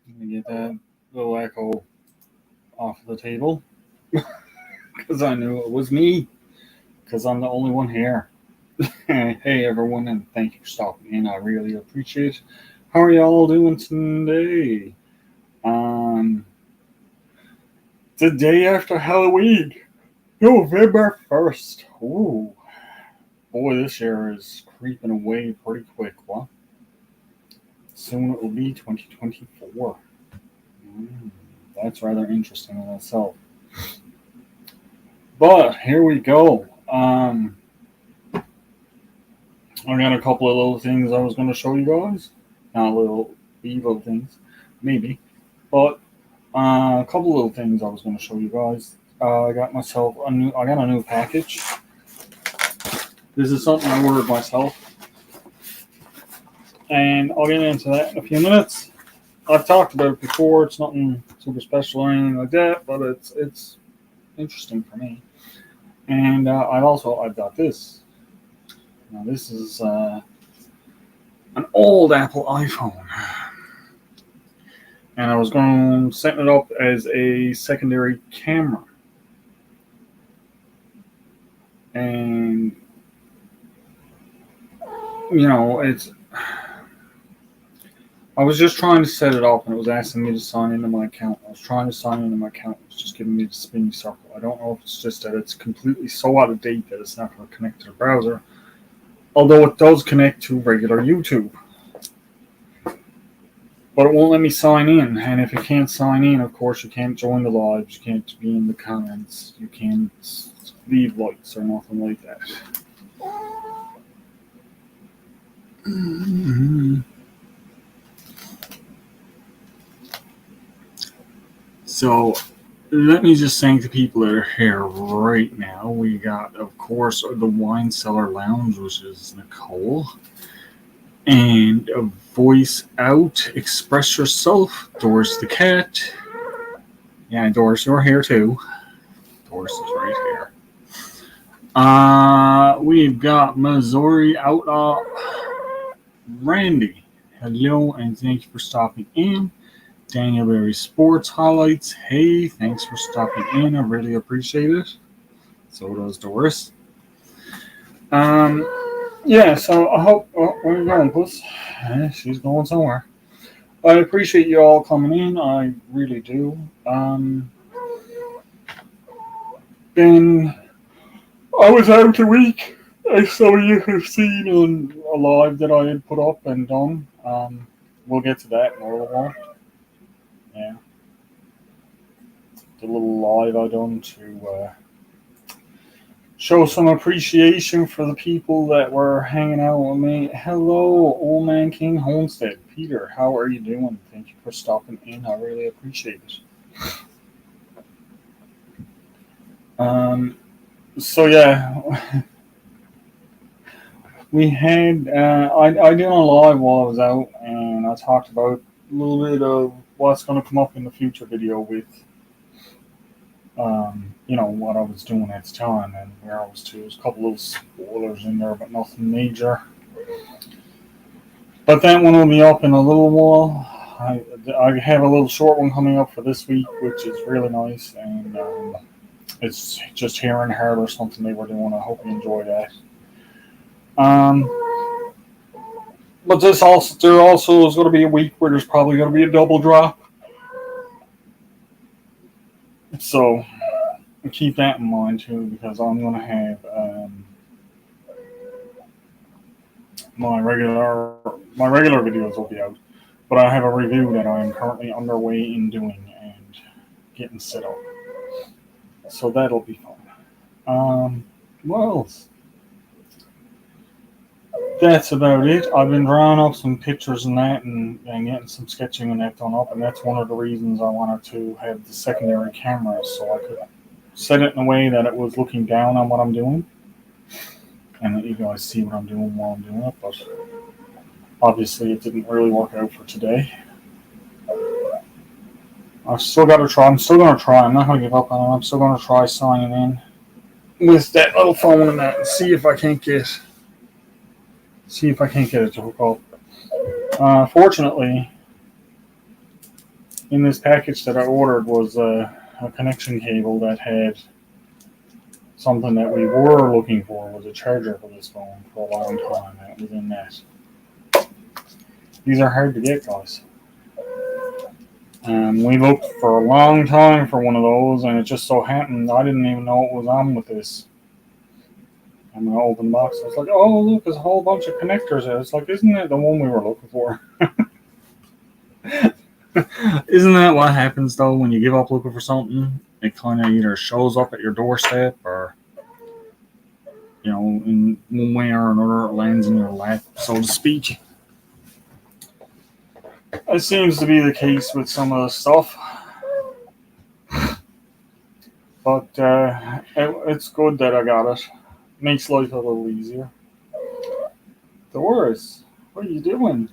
Let me get that little echo off the table because I knew it was me because I'm the only one here. Hey everyone, and thank you for stopping in. I really appreciate it. How are y'all doing today? Um, the day after Halloween, November 1st. Ooh, boy, this year is creeping away pretty quick. What? Soon it will be 2024. That's rather interesting in itself. But here we go. I got a couple of little things I was going to show you guys. Not little evil things, maybe, but a couple of little things I was going to show you guys. I got myself a new package. This is something I ordered myself, and I'll get into that in a few minutes. I've talked about it before. It's nothing super special or anything like that, but it's interesting for me. And I've got this. Now this is an old Apple iPhone, and I was going to set it up as a secondary camera. And I was just trying to set it up, and it was asking me to sign into my account. I was trying to sign into my account. It was just giving me the spinning circle. I don't know if it's just that it's completely so out of date that it's not going to connect to the browser. Although it does connect to regular YouTube. But it won't let me sign in. And if you can't sign in, of course, you can't join the lives. You can't be in the comments. You can't leave likes or nothing like that. Mm-hmm. So let me just thank the people that are here right now. We got, of course, the Wine Cellar Lounge, which is Nicole. And a Voice Out, Express Yourself, Doris the Cat. Yeah, Doris, you're here too. Doris is right here. We've got Missouri Outlaw, Randy. Hello, and thank you for stopping in. Daniel Berry Sports Highlights. Hey, thanks for stopping in. I really appreciate it. So does Doris. Yeah, so I hope. Oh, where are you going, Puss? She's going somewhere. I appreciate you all coming in. I really do. Been I was out a week, as some of you have seen on a live that I had put up and done. We'll get to that in a little while. Yeah, the little live I done to show some appreciation for the people that were hanging out with me. Hello, Old Man King Homestead. Peter, how are you doing? Thank you for stopping in. I really appreciate it. So yeah, we had I did a live while I was out, and I talked about a little bit of what's going to come up in the future video with what I was doing at the time and where I was to. There's a couple little spoilers in there, but nothing major. But that one will be up in a little while. I have a little short one coming up for this week, which is really nice, and it's just Here and Heart or something they were doing. I hope you enjoy that. But there also is going to be a week where there's probably going to be a double drop. So keep that in mind too, because I'm going to have my regular videos will be out, but I have a review that I am currently underway in doing and getting set up. So that'll be fun. What else? That's about it. I've been drawing up some pictures and that, and getting some sketching and that done up, and that's one of the reasons I wanted to have the secondary camera, so I could set it in a way that it was looking down on what I'm doing, and that you guys see what I'm doing while I'm doing it. But obviously, it didn't really work out for today. I've still got to try. I'm still going to try. I'm not going to give up on it. I'm still going to try signing in with that little phone and that, and see if I can't get it to hook up. Fortunately, in this package that I ordered was a connection cable that had something that we were looking for, was a charger for this phone for a long time, and it was in that. These are hard to get, guys. We looked for a long time for one of those, and it just so happened I didn't even know what was on with this. I'm going to open the box. I was like, oh, look, there's a whole bunch of connectors there. It's like, isn't that the one we were looking for? Isn't that what happens, though, when you give up looking for something? It kind of either shows up at your doorstep or, in one way or another, it lands in your lap, so to speak. That seems to be the case with some of the stuff. But it's good that I got it. Makes life a little easier. Doris, what are you doing?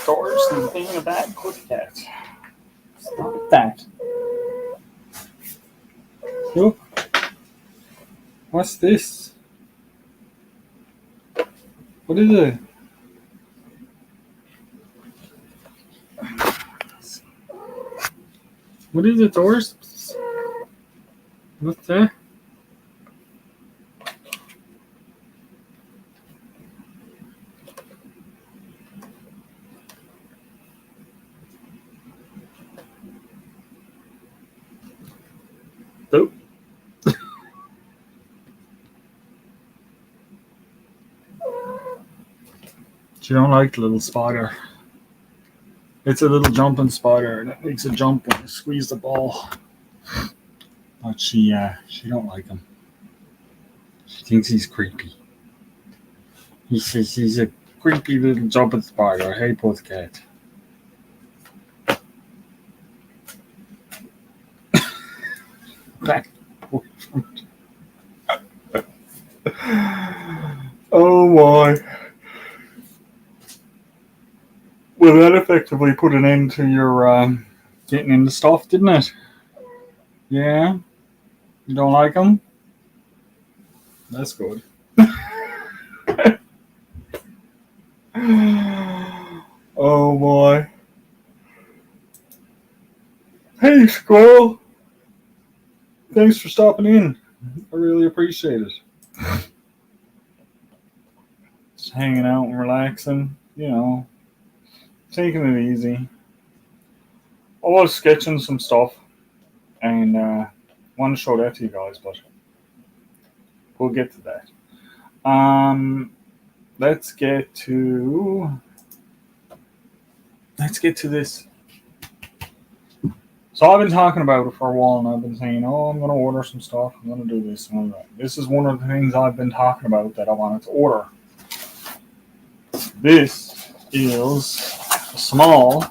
Doris is being a bad pussycat. Stop that. Look. What's this? What is it? What is it, Doris? What's that? Nope. She don't like the little spider. It's a little jumping spider, and it makes a jump when you squeeze the ball. But she don't like him. She thinks he's creepy. He says he's a creepy little jumping spider. Hey, pussycat. Oh my. Well, that effectively put an end to your getting into stuff, didn't it? Yeah? You don't like them? That's good. Oh boy. Hey, Squirrel. Thanks for stopping in. I really appreciate it. just hanging out and relaxing, taking it easy. I was sketching some stuff and want to show that to you guys, but we'll get to that. Let's get to this. So I've been talking about it for a while, and I've been saying, "Oh, I'm going to order some stuff. I'm going to do this and all that." This is one of the things I've been talking about that I wanted to order. This is a small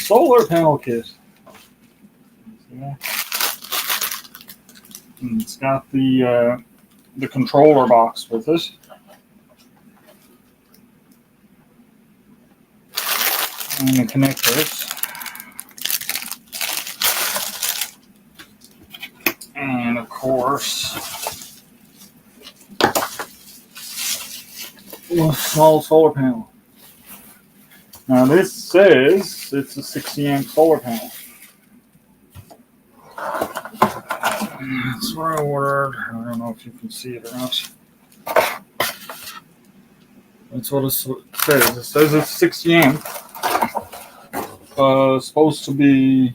solar panel kit. See, and it's got the controller box with it. And the connectors. And of course, a small solar panel. Now this says it's a 60 amp solar panel. That's what I ordered. I don't know if you can see it or not. That's what it says. It says it's 60 amp. Supposed to be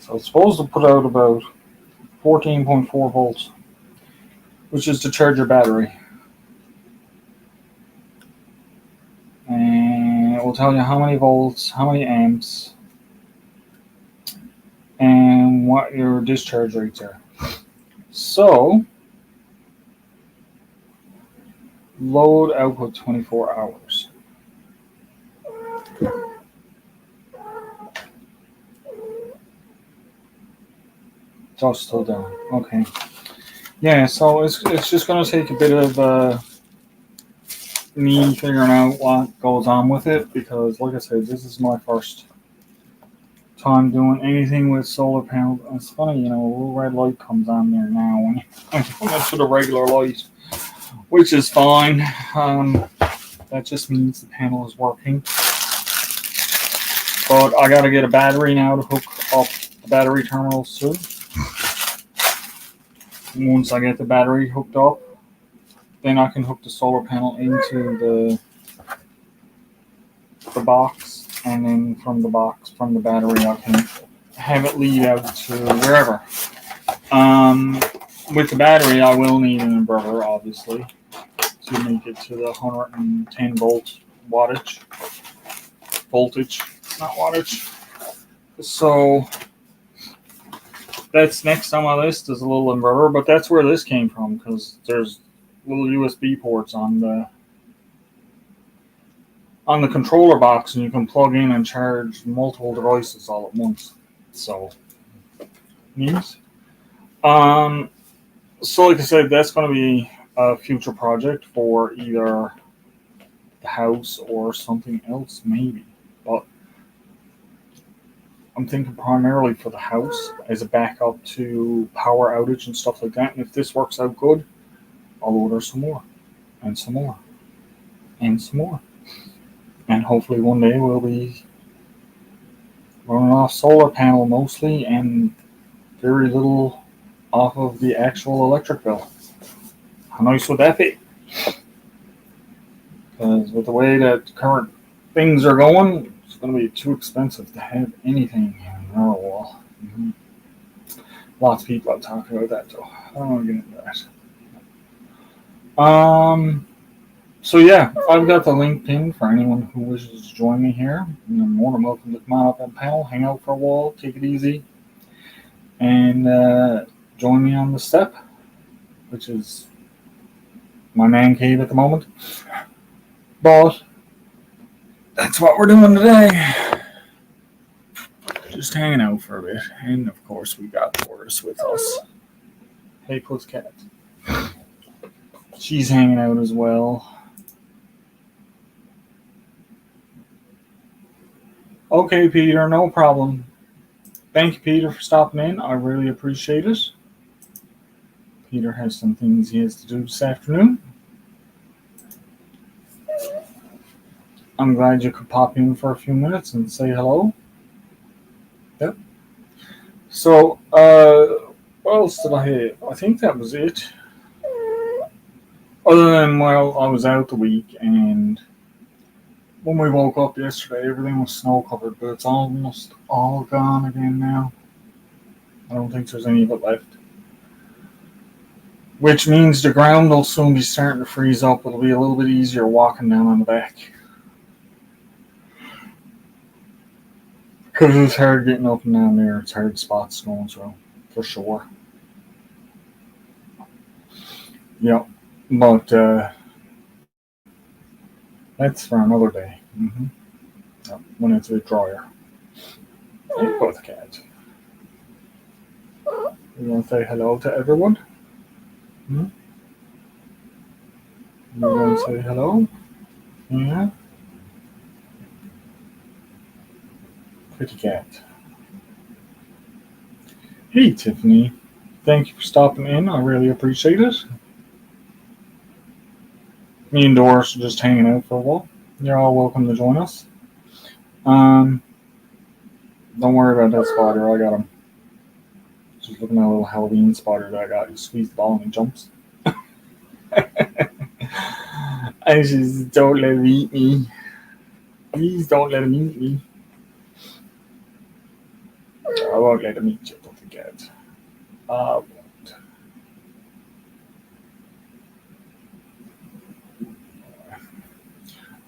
so it's supposed to put out about 14.4 volts, which is to charge your battery. And it will tell you how many volts, how many amps, and what your discharge rates are. So, load output 24 hours. It's still down. Okay. Yeah, so it's just going to take a bit of me figuring out what goes on with it, because, like I said, this is my first time doing anything with solar panels. It's funny, a little red light comes on there now when I'm going to the regular light, which is fine. That just means the panel is working. But I got to get a battery now to hook up the battery terminals to. Once I get the battery hooked up, then I can hook the solar panel into the box, and then from the battery, I can have it lead out to wherever. With the battery, I will need an inverter, obviously, to make it to the 110 volt voltage, not wattage. So that's next on my list is a little inverter, but that's where this came from, because there's little USB ports on the controller box, and you can plug in and charge multiple devices all at once. So, neat. So like I said, that's going to be a future project for either the house or something else, maybe. But I'm thinking primarily for the house as a backup to power outage and stuff like that. And if this works out good, I'll order some more, and some more, and some more. And hopefully one day we'll be running off solar panel mostly, and very little off of the actual electric bill. How nice would that be? Because with the way that current things are going, it's going to be too expensive to have anything in our wall. Mm-hmm. Lots of people have talked about that, though. I don't want to get into that. So yeah, I've got the link pinned for anyone who wishes to join me here. You're more than welcome to come on up on panel, hang out for a while, take it easy, and join me on the step, which is my man cave at the moment. But that's what we're doing today. Just hanging out for a bit. And of course we got Doris with us. Hey, Pussycat. She's hanging out as well. Okay, Peter, no problem. Thank you, Peter, for stopping in. I really appreciate it. Peter has some things he has to do this afternoon. I'm glad you could pop in for a few minutes and say hello. Yep. So, what else did I have? I think that was it. Other than, well, I was out the week, and when we woke up yesterday, everything was snow covered, but it's almost all gone again now. I don't think there's any of it left. Which means the ground will soon be starting to freeze up. It'll be a little bit easier walking down on the back. Because it's hard getting up and down there. It's hard spots going through, for sure. Yep. But that's for another day. Mm-hmm. Yep. When it's a bit drier. Hey, both cats. You want to say hello to everyone? Hmm? You want to say hello? Yeah? Pretty cat. Hey, Tiffany. Thank you for stopping in. I really appreciate it. Me and Doris are just hanging out for a while. You're all welcome to join us. Don't worry about that spider. I got him. Just looking at a little Halloween spider that I got. You squeeze the ball and he jumps. I just don't let him eat me. Please don't let him eat me. I won't let him eat you, don't forget. I won't.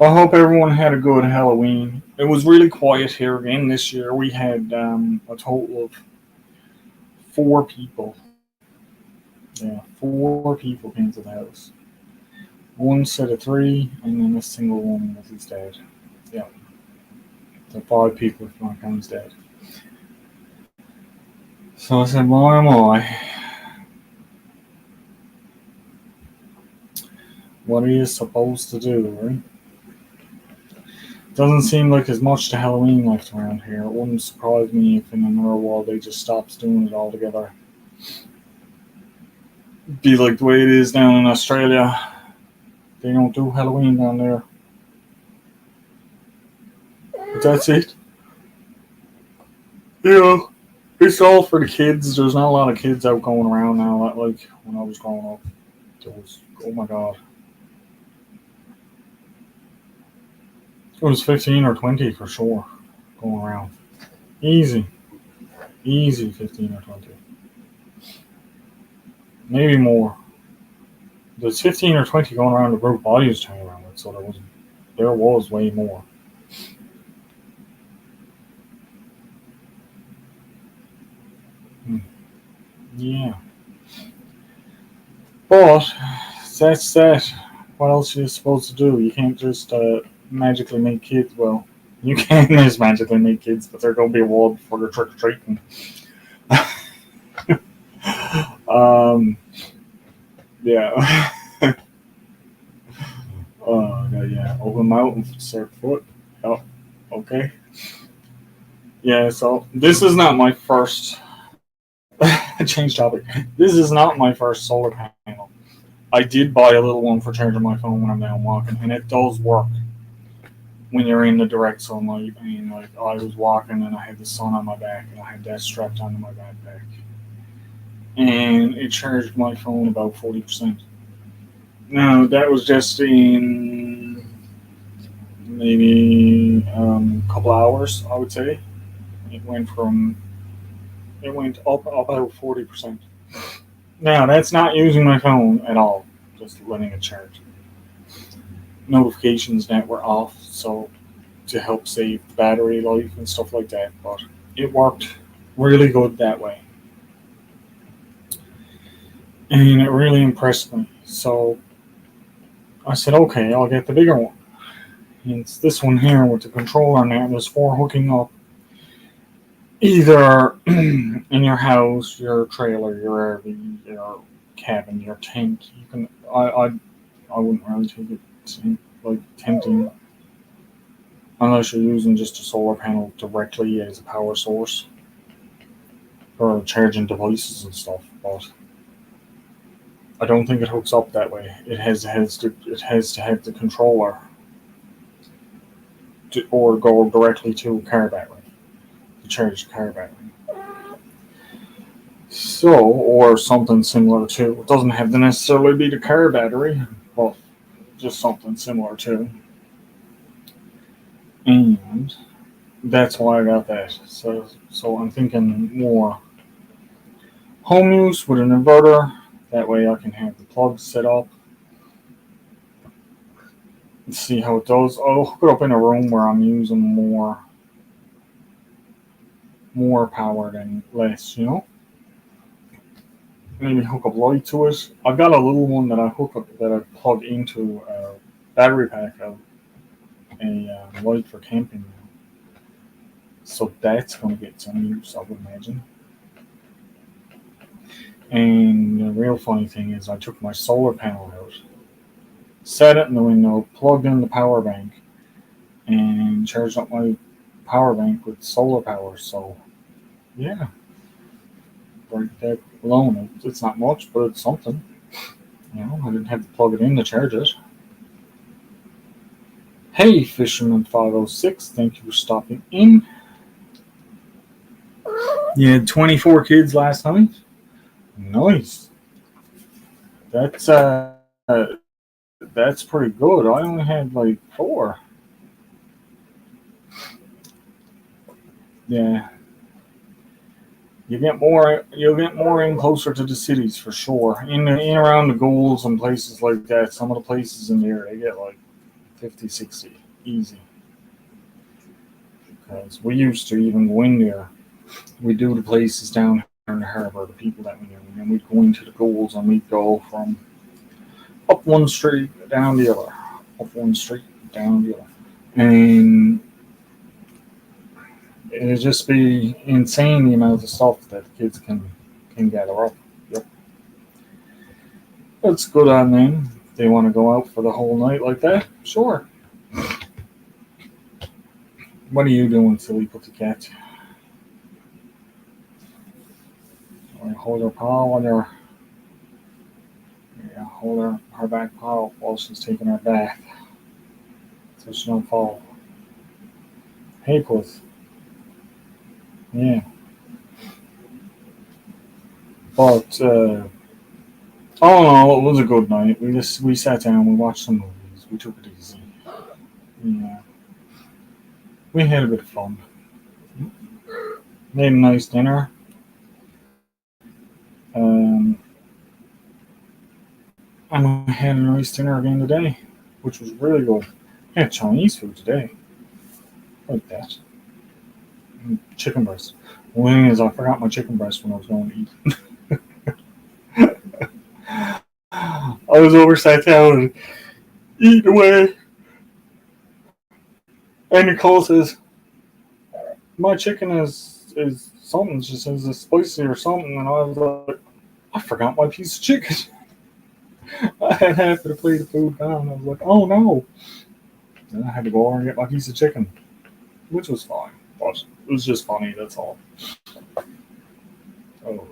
I hope everyone had a good Halloween. It was really quiet here again this year. We had a total of 4 people. Yeah, 4 people came to the house. 1 set of 3, and then a single one with his dad. Yeah. So 5 people if my count's dead. So I said, why am I? What are you supposed to do, right? Doesn't seem like there's much to Halloween left around here. It wouldn't surprise me if in another while they just stops doing it altogether. Be like the way it is down in Australia. They don't do Halloween down there. But that's it. Yeah, it's all for the kids. There's not a lot of kids out going around now. Like when I was growing up, there was, oh my god. It was 15 or 20 for sure going around. Easy 15 or 20. Maybe more. There's 15 or 20 going around the group I used to hang around with, so there was way more. Yeah. But that's that. What else are you supposed to do? You can't just magically make kids. Well, you can just magically make kids, but they're going to be a wall before they're trick or treating. Yeah. Yeah. Open mouth and start foot. Oh, okay. Yeah. So this is not my first. Change topic. This is not my first solar panel. I did buy a little one for charging my phone when I'm down walking, and it does work when you're in the direct sunlight. I mean, like I was walking and I had the sun on my back, and I had that strapped onto my backpack, and it charged my phone about 40%. Now that was just in maybe a couple hours, I would say. It went up about 40%. Now that's not using my phone at all, just letting it charge. Notifications that were off, so to help save the battery life and stuff like that. But it worked really good that way, and it really impressed me. So I said, okay, I'll get the bigger one. And it's this one here with the controller on it. There's 4 hooking up, either in your house, your trailer, your RV, your cabin, your tent. You can. I wouldn't really take it like tempting. unless you're using just a solar panel directly as a power source for charging devices and stuff. But I don't think it hooks up that way. It has to have the controller or go directly to a car battery to charge the car battery. So, or something similar to. It doesn't have to necessarily be the car battery, but just something similar to. And that's why I got that. So I'm thinking more home use with an inverter. That way I can have the plugs set up and see how it does. I'll hook it up in a room where I'm using more power than less, Maybe hook up light to it. I've got a little one that I plug into a battery pack of a light for camping. So that's going to get some use, I would imagine. And the real funny thing is I took my solar panel out, set it in the window, plugged in the power bank, and charged up my power bank with solar power. So, yeah, break that alone. It's not much, but it's something. I didn't have to plug it in to charge it. Hey, Fisherman506, thank you for stopping in. You had 24 kids last night? Nice. That's pretty good. I only had like 4. Yeah. You'll get more in closer to the cities for sure. In around the Goals and places like that, some of the places in there they get like 50, 60 easy. Because we used to even go in there. We do the places down here in the harbor, the people that we knew, and then we'd go into the Goals and we'd go from up one street, down the other. Up one street, down the other. And it'd just be insane the amount of stuff that kids can gather up. Yep. It's good on them. If they want to go out for the whole night like that, sure. What are you doing, silly pussycat? Hold her paw on her. Yeah, hold her back paw while she's taking her bath, so she don't fall. Hey, puss. Yeah. But all in all, it was a good night. We sat down, we watched some movies, we took it easy. Yeah. We had a bit of fun. Made a nice dinner. And I had a nice dinner again today, which was really good. I had Chinese food today. Like that. Chicken breast. The only thing is, I forgot my chicken breast when I was going to eat. I was over sat down and eating away. And Nicole says, my chicken is something. She says it's spicy or something. And I was like, I forgot my piece of chicken. I had half of the plate of food gone. I was like, oh no. Then I had to go over and get my piece of chicken, which was fine. But it was just funny, that's all. Oh boy.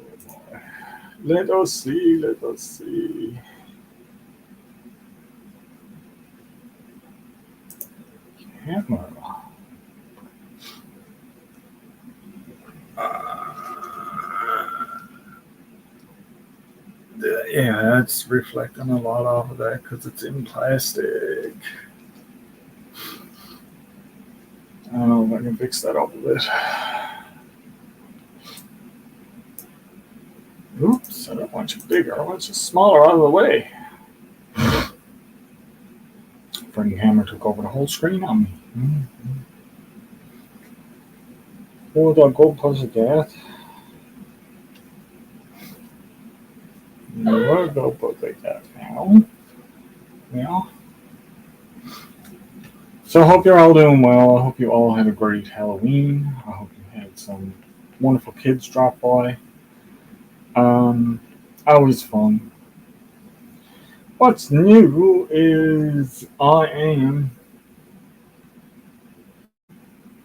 Let us see. Camera. Yeah, that's reflecting a lot off of that because it's in plastic. I don't know if I can fix that up a bit. Oops, I don't want you bigger. I want you smaller out of the way. Freddie Hammer took over the whole screen on me. Mm-hmm. Oh, the gold pussycat. We'll go pussycat now. Yeah. So I hope you're all doing well. I hope you all had a great Halloween. I hope you had some wonderful kids drop by. Always fun. What's new is I am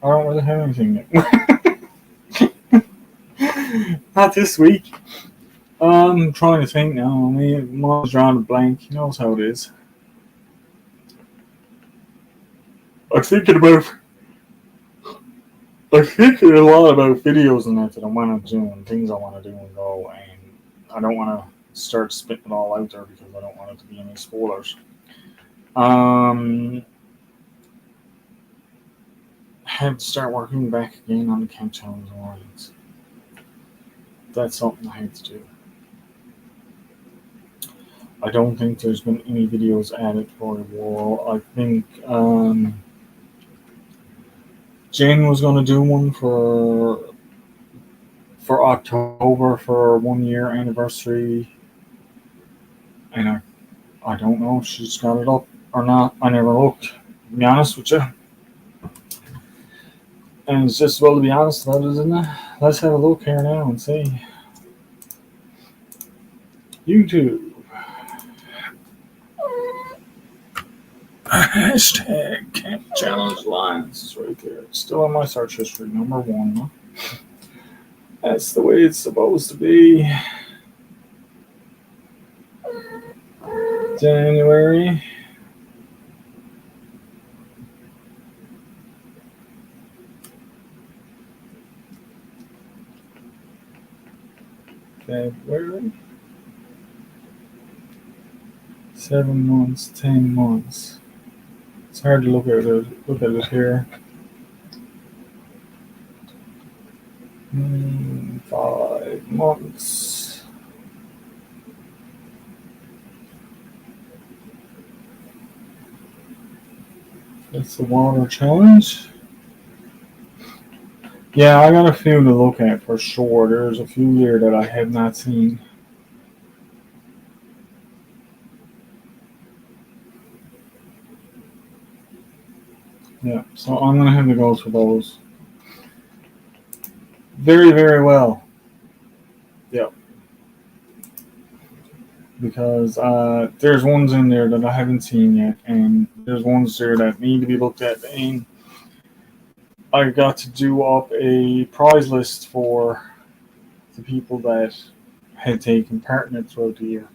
I don't really have anything yet. Not this week. I'm trying to think now. Mine's drawing a blank. He knows how it is. I'm thinking about. I'm thinking a lot about videos and that I want to do and things I want to do and go, and I don't want to start spitting it all out there because I don't want it to be any spoilers. Had to start working back again on the Camp Challenge Orleans. That's something I had to do. I don't think there's been any videos added for a while. I think Jane was going to do one for October for 1 year anniversary, and I don't know if she's got it up or not. I never looked, to be honest with you. And it's just well to be honest about it, isn't it? Let's have a look here now and see. YouTube. Hashtag Camp Challenge Lines is right there. It's still on my search history, number 1. Huh? That's the way it's supposed to be. January. February. 7 months, 10 months. It's hard to look at it here. 5 months. That's the water challenge. Yeah, I got a few to look at for sure. There's a few there that I have not seen. Yeah, so I'm going to have to go through those. Very, very well. Yep. Because there's ones in there that I haven't seen yet, and there's ones there that need to be looked at. And I got to do up a prize list for the people that had taken part in it throughout the year.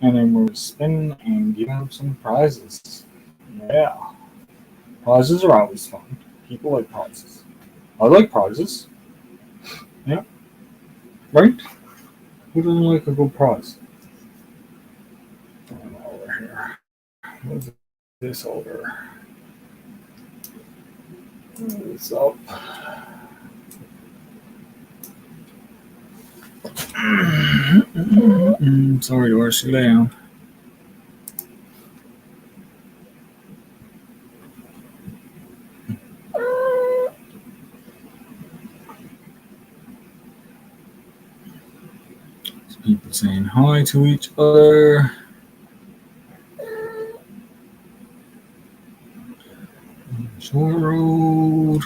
And then we're spinning and giving them some prizes. Yeah. Prizes are always fun. People like prizes. I like prizes. Yeah. Right? Who doesn't like a good prize? Over here. Move this over. Move this up. Sorry to rush you down. People saying hi to each other. Short Road.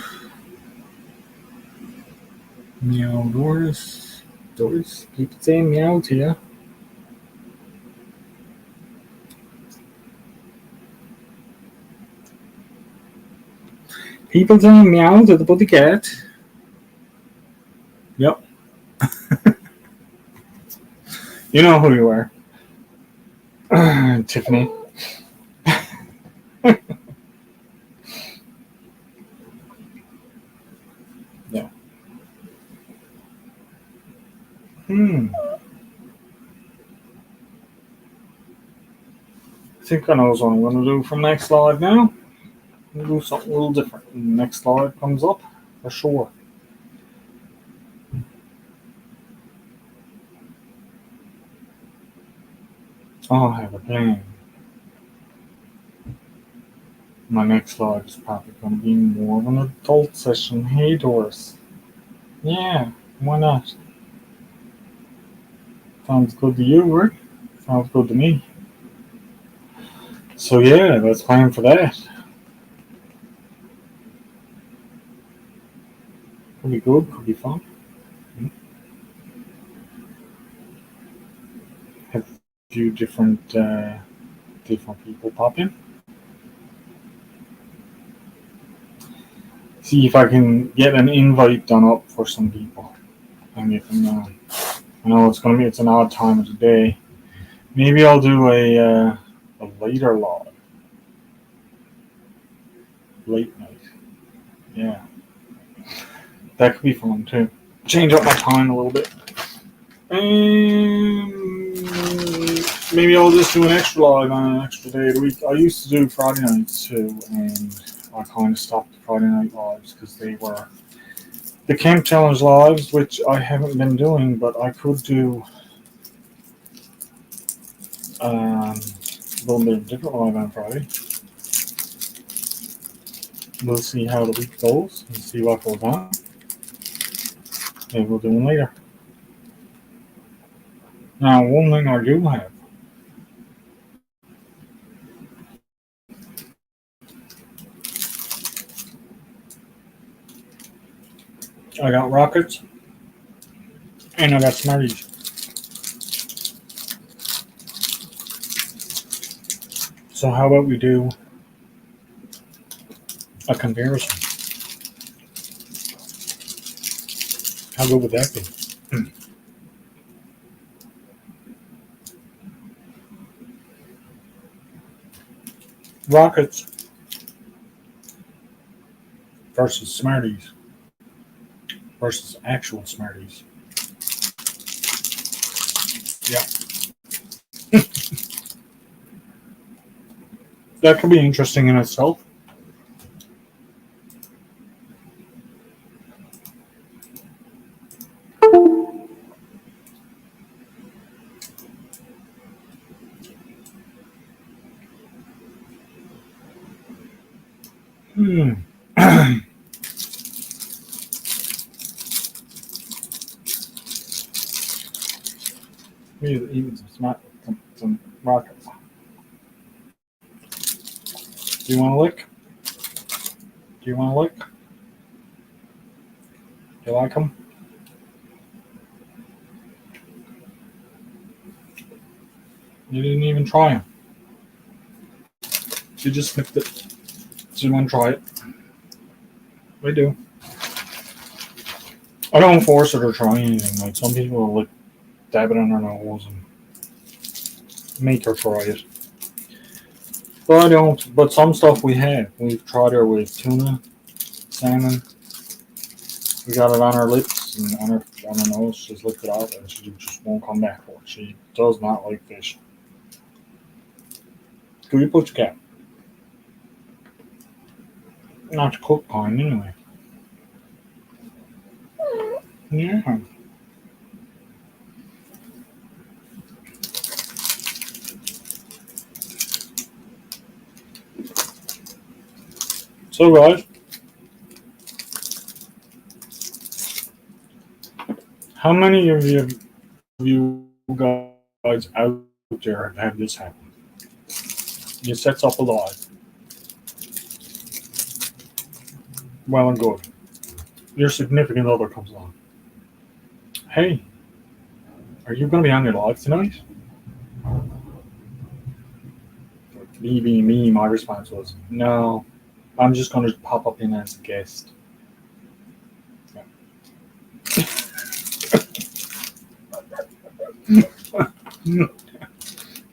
Meow Doris. Doris, people saying meow to you. People saying meow to the pussy cat. Yep. You know who you are. Tiffany. Yeah. I think I know what I'm going to do from next live now. I'm going to do something a little different when the next live comes up, for sure. I'll have a plan. My next live is probably going to be more of an adult session. Hey, Doris. Yeah, why not? Sounds good to you, right? Sounds good to me. So yeah, let's plan for that. Could be good, could be fun. Have a few different people pop in. see if I can get an invite done up for some people and get them on. I know it's an odd time of the day. Maybe I'll do a later live, late night. Yeah, that could be fun too. Change up my time a little bit. Maybe I'll just do an extra live on an extra day of the week. I used to do Friday nights too, and I kind of stopped the Friday night lives because they were the Camp Challenge lives, which I haven't been doing, but I could do a little bit of different live on Friday. We'll see how the week goes and see what goes on. Maybe we'll do them later. Now, one thing I do have. I got rockets and I got Smarties. So how about we do a comparison? How good would that be? Rockets versus Smarties versus actual Smarties. Yeah. That could be interesting in itself. Maybe even some rockets. Do you want to lick? Do you want to lick? You like them? You didn't even try them. You just sniffed it. Do you want to try it? I do. I don't force her to try anything. Like some people will like dab it on their nose and make her try it. But I don't. But some stuff we have. We've tried her with tuna, salmon. We got it on her lips and on her nose. She's licked it out and she just won't come back for it. She does not like fish. Go you put your cap. Not to cook kind anyway. Yeah. So guys, how many of you guys out there have had this happen? You sets up a live. Well and good. Your significant other comes along. Hey, are you going to be on your live tonight? Me, my response was, no, I'm just going to pop up in as a guest.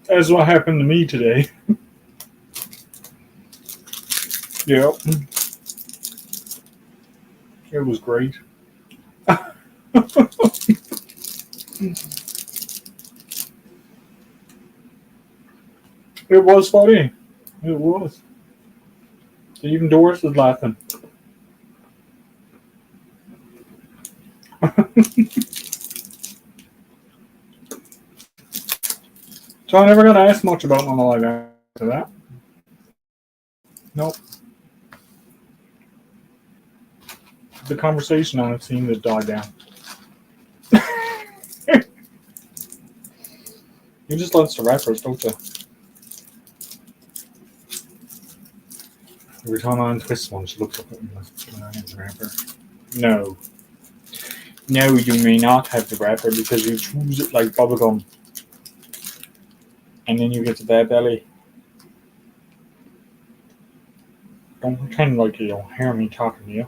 That's what happened to me today. Yep. It was great. It was funny. It was. Even Doris was laughing. So I never got asked much about my life after that. Nope. The conversation on it seemed to die down. You just love the rappers, don't you? Every time I untwist one, she looks up at me like, "Can I have the wrapper?" No. No, you may not have the wrapper because you choose it like bubblegum. And then you get the bad belly. Don't pretend like you don't hear me talking to you.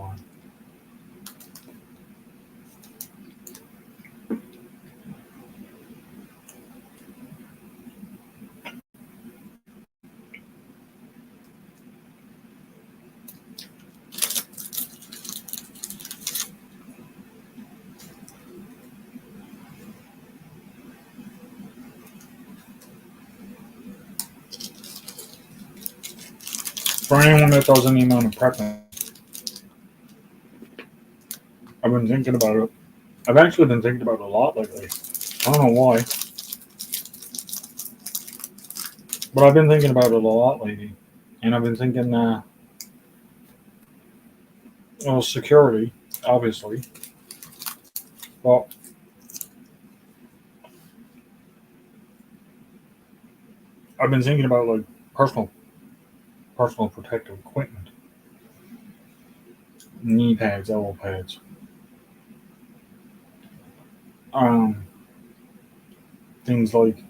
on. For anyone that does any amount of prepping, I've been thinking about it. I've actually been thinking about it a lot lately. I don't know why, but I've been thinking about it a lot lately. And I've been thinking, well, security, obviously. But I've been thinking about like personal protective equipment. Knee pads, elbow pads. Um, Things like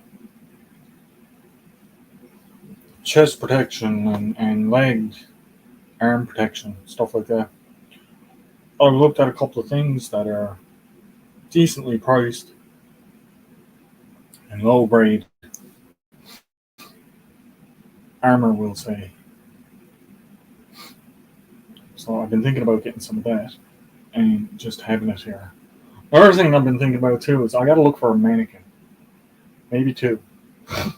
chest protection and leg, arm protection, stuff like that. I've looked at a couple of things that are decently priced and low grade armor, we'll say. So I've been thinking about getting some of that and just having it here. Another thing I've been thinking about too is I got to look for a mannequin, maybe two, and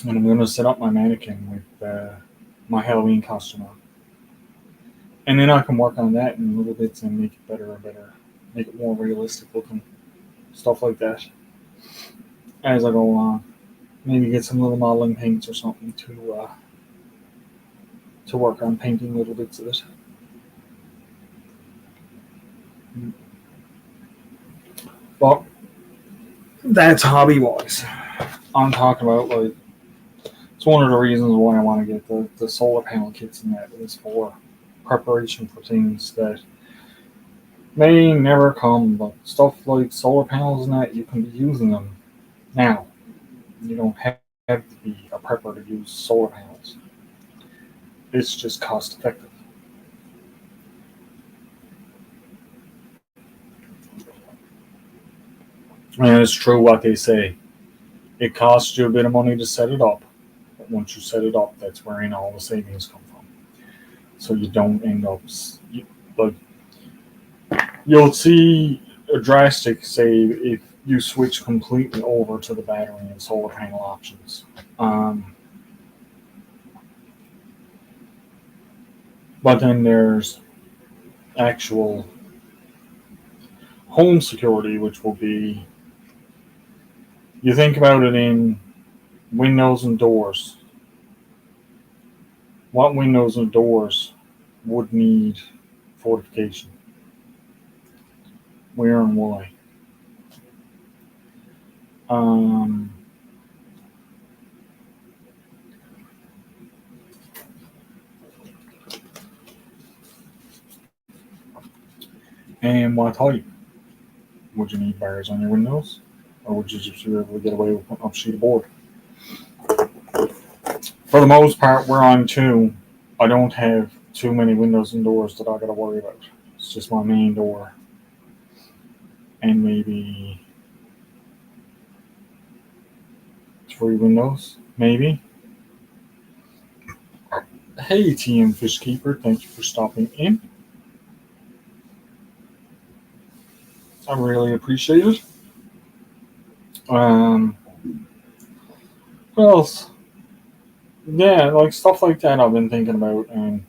I'm going to set up my mannequin with my Halloween costume on, and then I can work on that in little bits and make it better and better, make it more realistic looking, stuff like that. As I go along, maybe get some little modeling paints or something to work on painting little bits of it. But that's hobby wise. I'm talking about like it's one of the reasons why I want to get the solar panel kits and that is for preparation for things that may never come, but stuff like solar panels and that you can be using them now. You don't have to be a prepper to use solar panels. It's just cost effective. And it's true what they say. It costs you a bit of money to set it up, but once you set it up, that's where all the savings come from. So you don't end up like you'll see a drastic save if you switch completely over to the battery and solar panel options. But then there's actual home security, which will be you think about it in windows and doors. What windows and doors would need fortification? Where and why? And what type? Would you need bars on your windows? Or would you just be able to get away with putting up a sheet of board? For the most part, where I'm too, I don't have too many windows and doors that I got to worry about. It's just my main door and maybe 3 windows, maybe. Hey, TM Fishkeeper, thank you for stopping in. I really appreciate it. What else? Yeah, like stuff like that I've been thinking about, and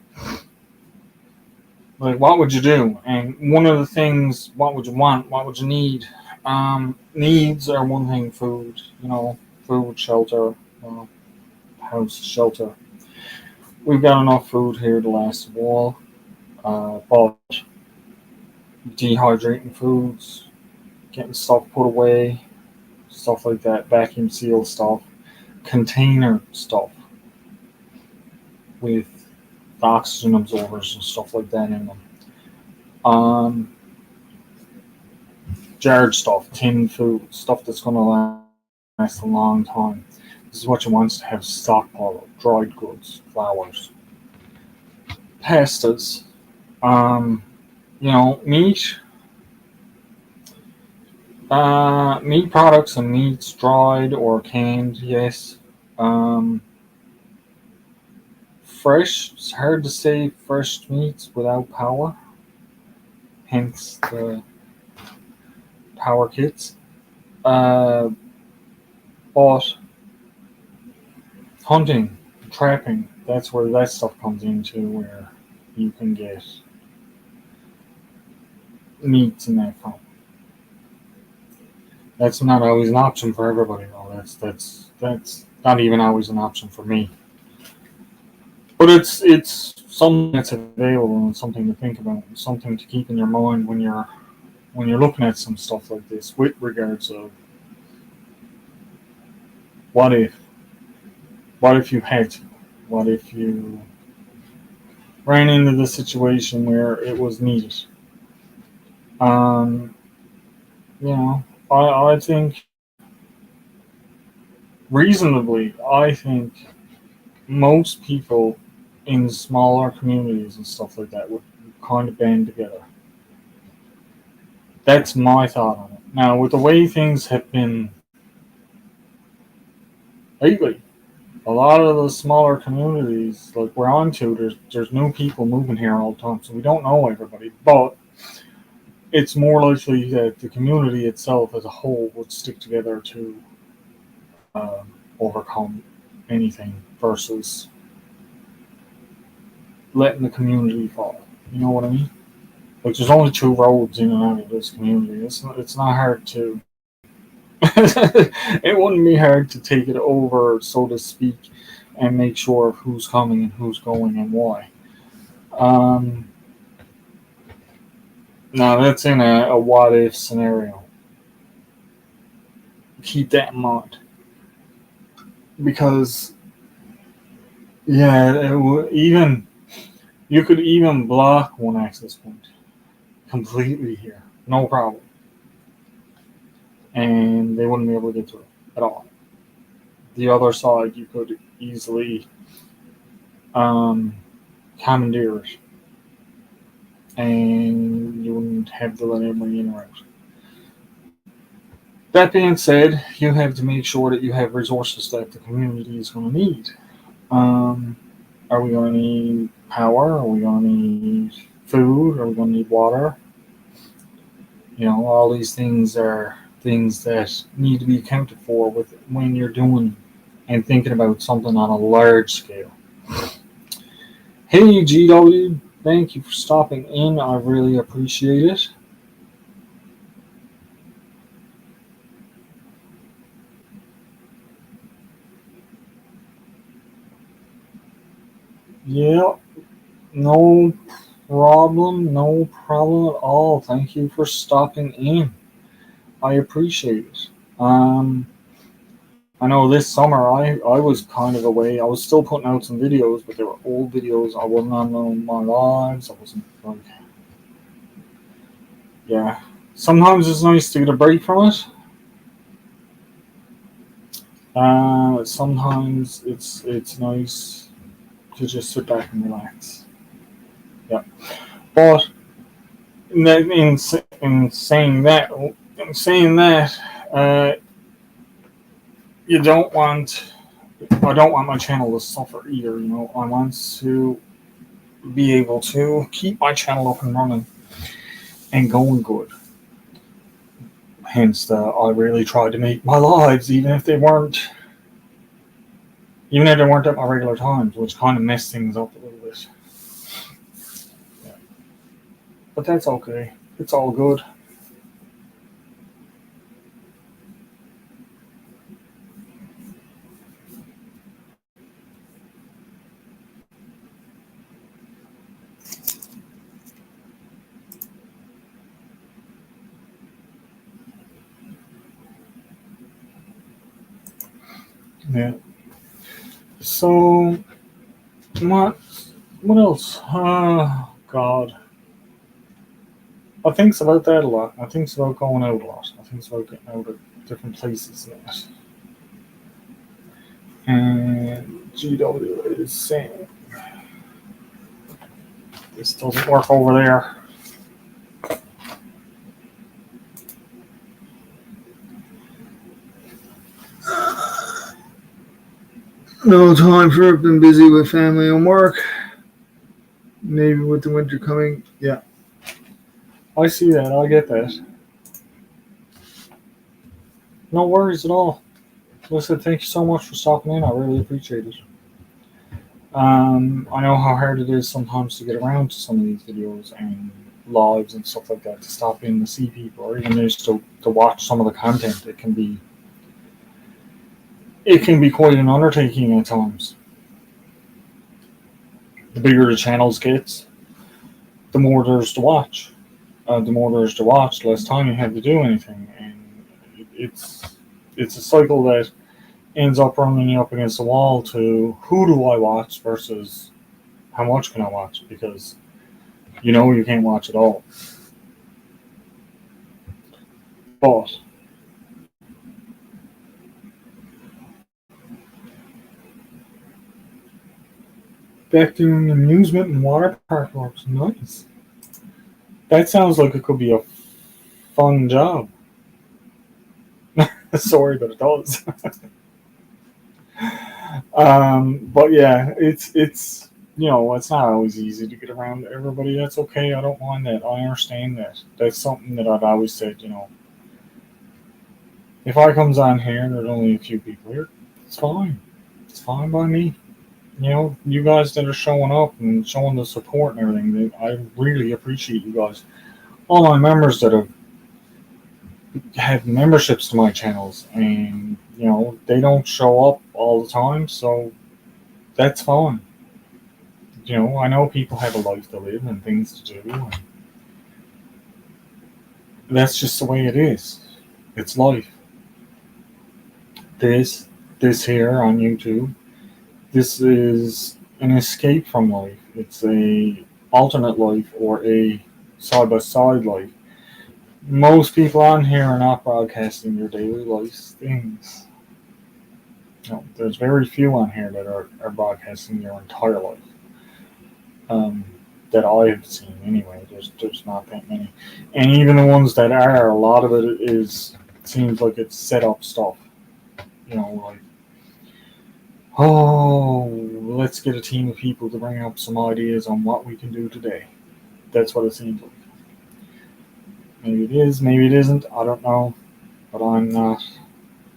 like what would you do? And one of the things, what would you want? What would you need? Needs are one thing, food, food, shelter, house, shelter. We've got enough food here to last a while, but dehydrating foods, getting stuff put away, stuff like that, vacuum seal stuff, container stuff with oxygen absorbers and stuff like that in them. Jarred stuff, tinned food, stuff that's going to last a long time. This is what you want to have stockpile of dried goods, flours, pastas, Um, meat, meat products and meats, dried or canned, yes. Um, Fresh, it's hard to say fresh meats without power, hence the power kits. Uh, but hunting, trapping, that's where that stuff comes into, where you can get meats in that form. That's not always an option for everybody, though. That's not even always an option for me. But it's something that's available and something to think about, and something to keep in your mind when you're looking at some stuff like this, with regards of what if, what if you had to, what if you ran into the situation where it was needed. Um, I think reasonably, I think most people in smaller communities and stuff like that would kind of band together. That's my thought on it. Now, with the way things have been lately, a lot of the smaller communities, like we're on to, there's new people moving here all the time, so we don't know everybody. But it's more likely that the community itself as a whole would stick together to overcome anything versus letting the community fall. You know what I mean? Like there's only two roads in and out of this community. It's not hard to. It wouldn't be hard to take it over, so to speak, and make sure of who's coming and who's going and why. Um, Now that's in a what if scenario. Keep that in mind because yeah, even you could even block one access point completely here, no problem, and they wouldn't be able to get through at all. The other side, you could easily um, commandeer it, and you wouldn't have to let anybody in or out. That being said, you have to make sure that you have resources that the community is going to need. Um, are we going to need power? Are we going to need food? Are we going to need water? All these things are things that need to be accounted for with when you're doing and thinking about something on a large scale. Hey GW, thank you for stopping in. I really appreciate it. Yeah, no problem, no problem at all. Thank you for stopping in. I appreciate it. I know this summer I was kind of away. I was still putting out some videos, but they were old videos. I wasn't on my lives. I wasn't like, yeah. Sometimes it's nice to get a break from it. Sometimes it's nice to just sit back and relax. Yeah, but in saying that, uh, you don't want. I don't want my channel to suffer either. I want to be able to keep my channel up and running and going good. Hence, I really tried to make my lives, even if they weren't at my regular times, which kind of messed things up a little bit. Yeah. But that's okay. It's all good. Yeah. So, what? What else? God. I think about that a lot. I think about going out a lot. I think about getting out of different places and that. And GW is saying This doesn't work over there. No time for it. Been busy with family and work. Maybe with the winter coming. Yeah. I see that. I get that. No worries at all. Listen, thank you so much for stopping in. I really appreciate it. I know how hard it is sometimes to get around to some of these videos and lives and stuff like that, to stop in to see people, or even just to watch some of the content. It can be quite an undertaking at times. The bigger the channels gets, the more there's to watch. The more there's to watch, the less time you have to do anything, and it's a cycle that ends up running you up against the wall to who do I watch versus how much can I watch, because you know you can't watch it all. But back doing amusement and water park works, nice. That sounds like it could be a fun job. Sorry, but it does. But yeah, it's it's not always easy to get around to everybody. That's okay. I don't mind that. I understand that. That's something that I've always said. If I comes on here and there's only a few people here, it's fine. It's fine by me. You guys that are showing up and showing the support and everything, I really appreciate you guys. All my members that have had memberships to my channels, and they don't show up all the time, so that's fine. I know people have a life to live and things to do, and that's just the way it is. It's life. This here on YouTube, this is an escape from life. It's a alternate life, or a side by side life. Most people on here are not broadcasting their daily life things. There's very few on here that are broadcasting their entire life. That I've seen anyway. There's not that many, and even the ones that are, a lot of it seems like it's set up stuff. Like, oh, let's get a team of people to bring up some ideas on what we can do today. That's what it seems like. Maybe it is, maybe it isn't. I don't know, but I'm not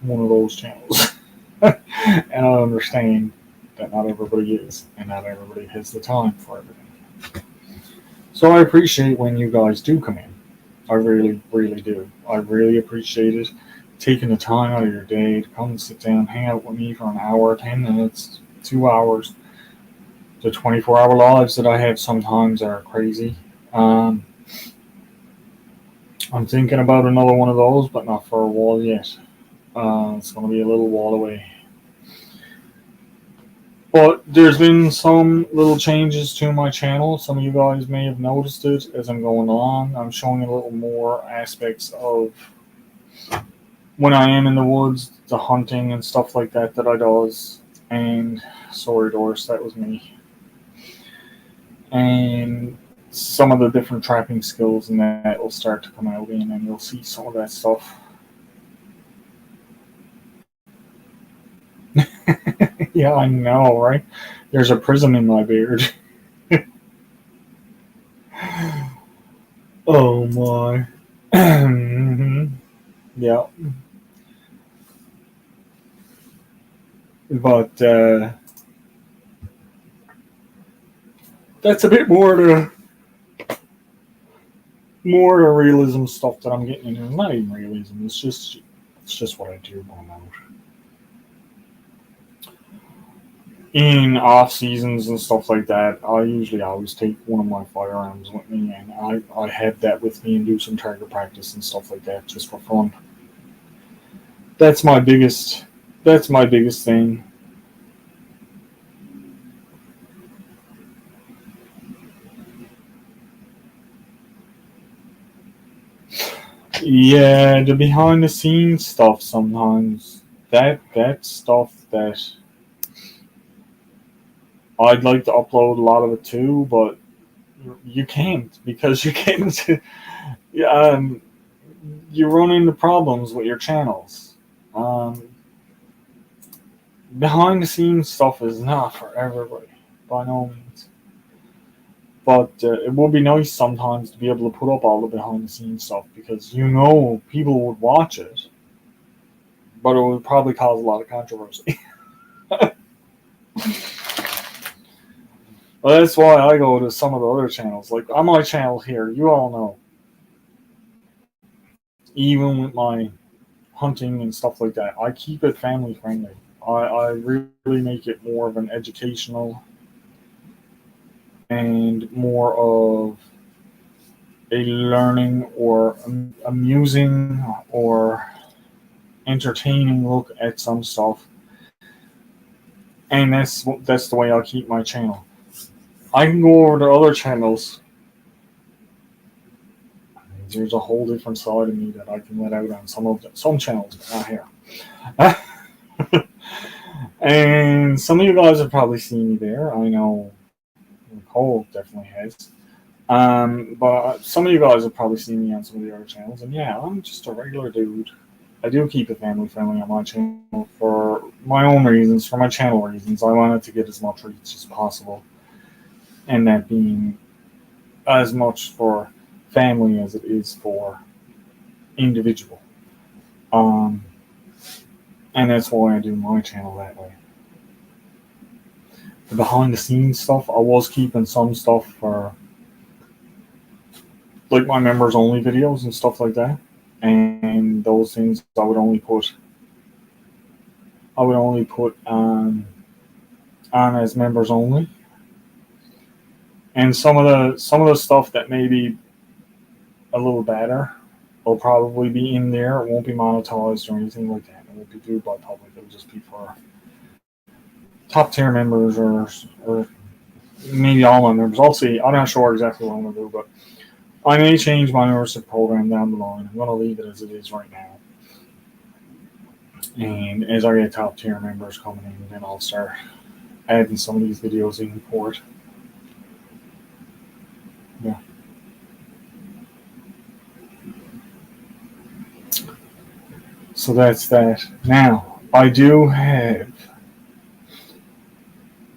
one of those channels, and I understand that not everybody is, and not everybody has the time for everything. So I appreciate when you guys do come in. I really, really do. I really appreciate it. Taking the time out of your day to come and sit down, hang out with me for an hour, 10 minutes, 2 hours. The 24-hour lives that I have sometimes are crazy. I'm thinking about another one of those, but not for a while yet. It's going to be a little while away. But there's been some little changes to my channel. Some of you guys may have noticed it as I'm going along. I'm showing a little more aspects of when I am in the woods, the hunting and stuff like that I does. And sorry, Doris, that was me. And some of the different trapping skills and that will start to come out in, and you'll see some of that stuff. Yeah, I know, right? There's a prism in my beard. Oh my. Yeah. But that's a bit more the realism stuff that I'm getting into. It's not even realism. It's just what I do going out. In off seasons and stuff like that, I usually always take one of my firearms with me, and I have that with me and do some target practice and stuff like that just for fun. That's my biggest thing. Yeah, the behind the scenes stuff sometimes. That stuff that I'd like to upload a lot of it too, but You can't, because you get into you run into problems with your channels. Um, Behind the scenes stuff is not for everybody, by no means. But it would be nice sometimes to be able to put up all the behind the scenes stuff, because people would watch it, but it would probably cause a lot of controversy. Well, that's why I go to some of the other channels. Like on my channel here, you all know, even with my hunting and stuff like that, I keep it family friendly. I really make it more of an educational and more of a learning or amusing or entertaining look at some stuff. And that's the way I keep my channel. I can go over to other channels. There's a whole different side of me that I can let out on some channels, but not here. And some of you guys have probably seen me there. I know Nicole definitely has. But some of you guys have probably seen me on some of the other channels. And yeah, I'm just a regular dude. I do keep it family friendly on my channel for my own reasons, for my channel reasons. I wanted to get as much reach as possible, and that being as much for family as it is for individual. Um, and that's why I do my channel that way. The behind the scenes stuff, I was keeping some stuff for like my members only videos and stuff like that. And those things I would only put on as members only. And some of the stuff that may be a little better will probably be in there. It won't be monetized or anything like that. It won't be viewed by public. It'll just be for top tier members or maybe all my members. I'll see. I'm not sure exactly what I'm gonna do, but I may change my membership program down the line. I'm gonna leave it as it is right now. And as I get top tier members coming in, then I'll start adding some of these videos in for it. Yeah. So that's that. Now, I do have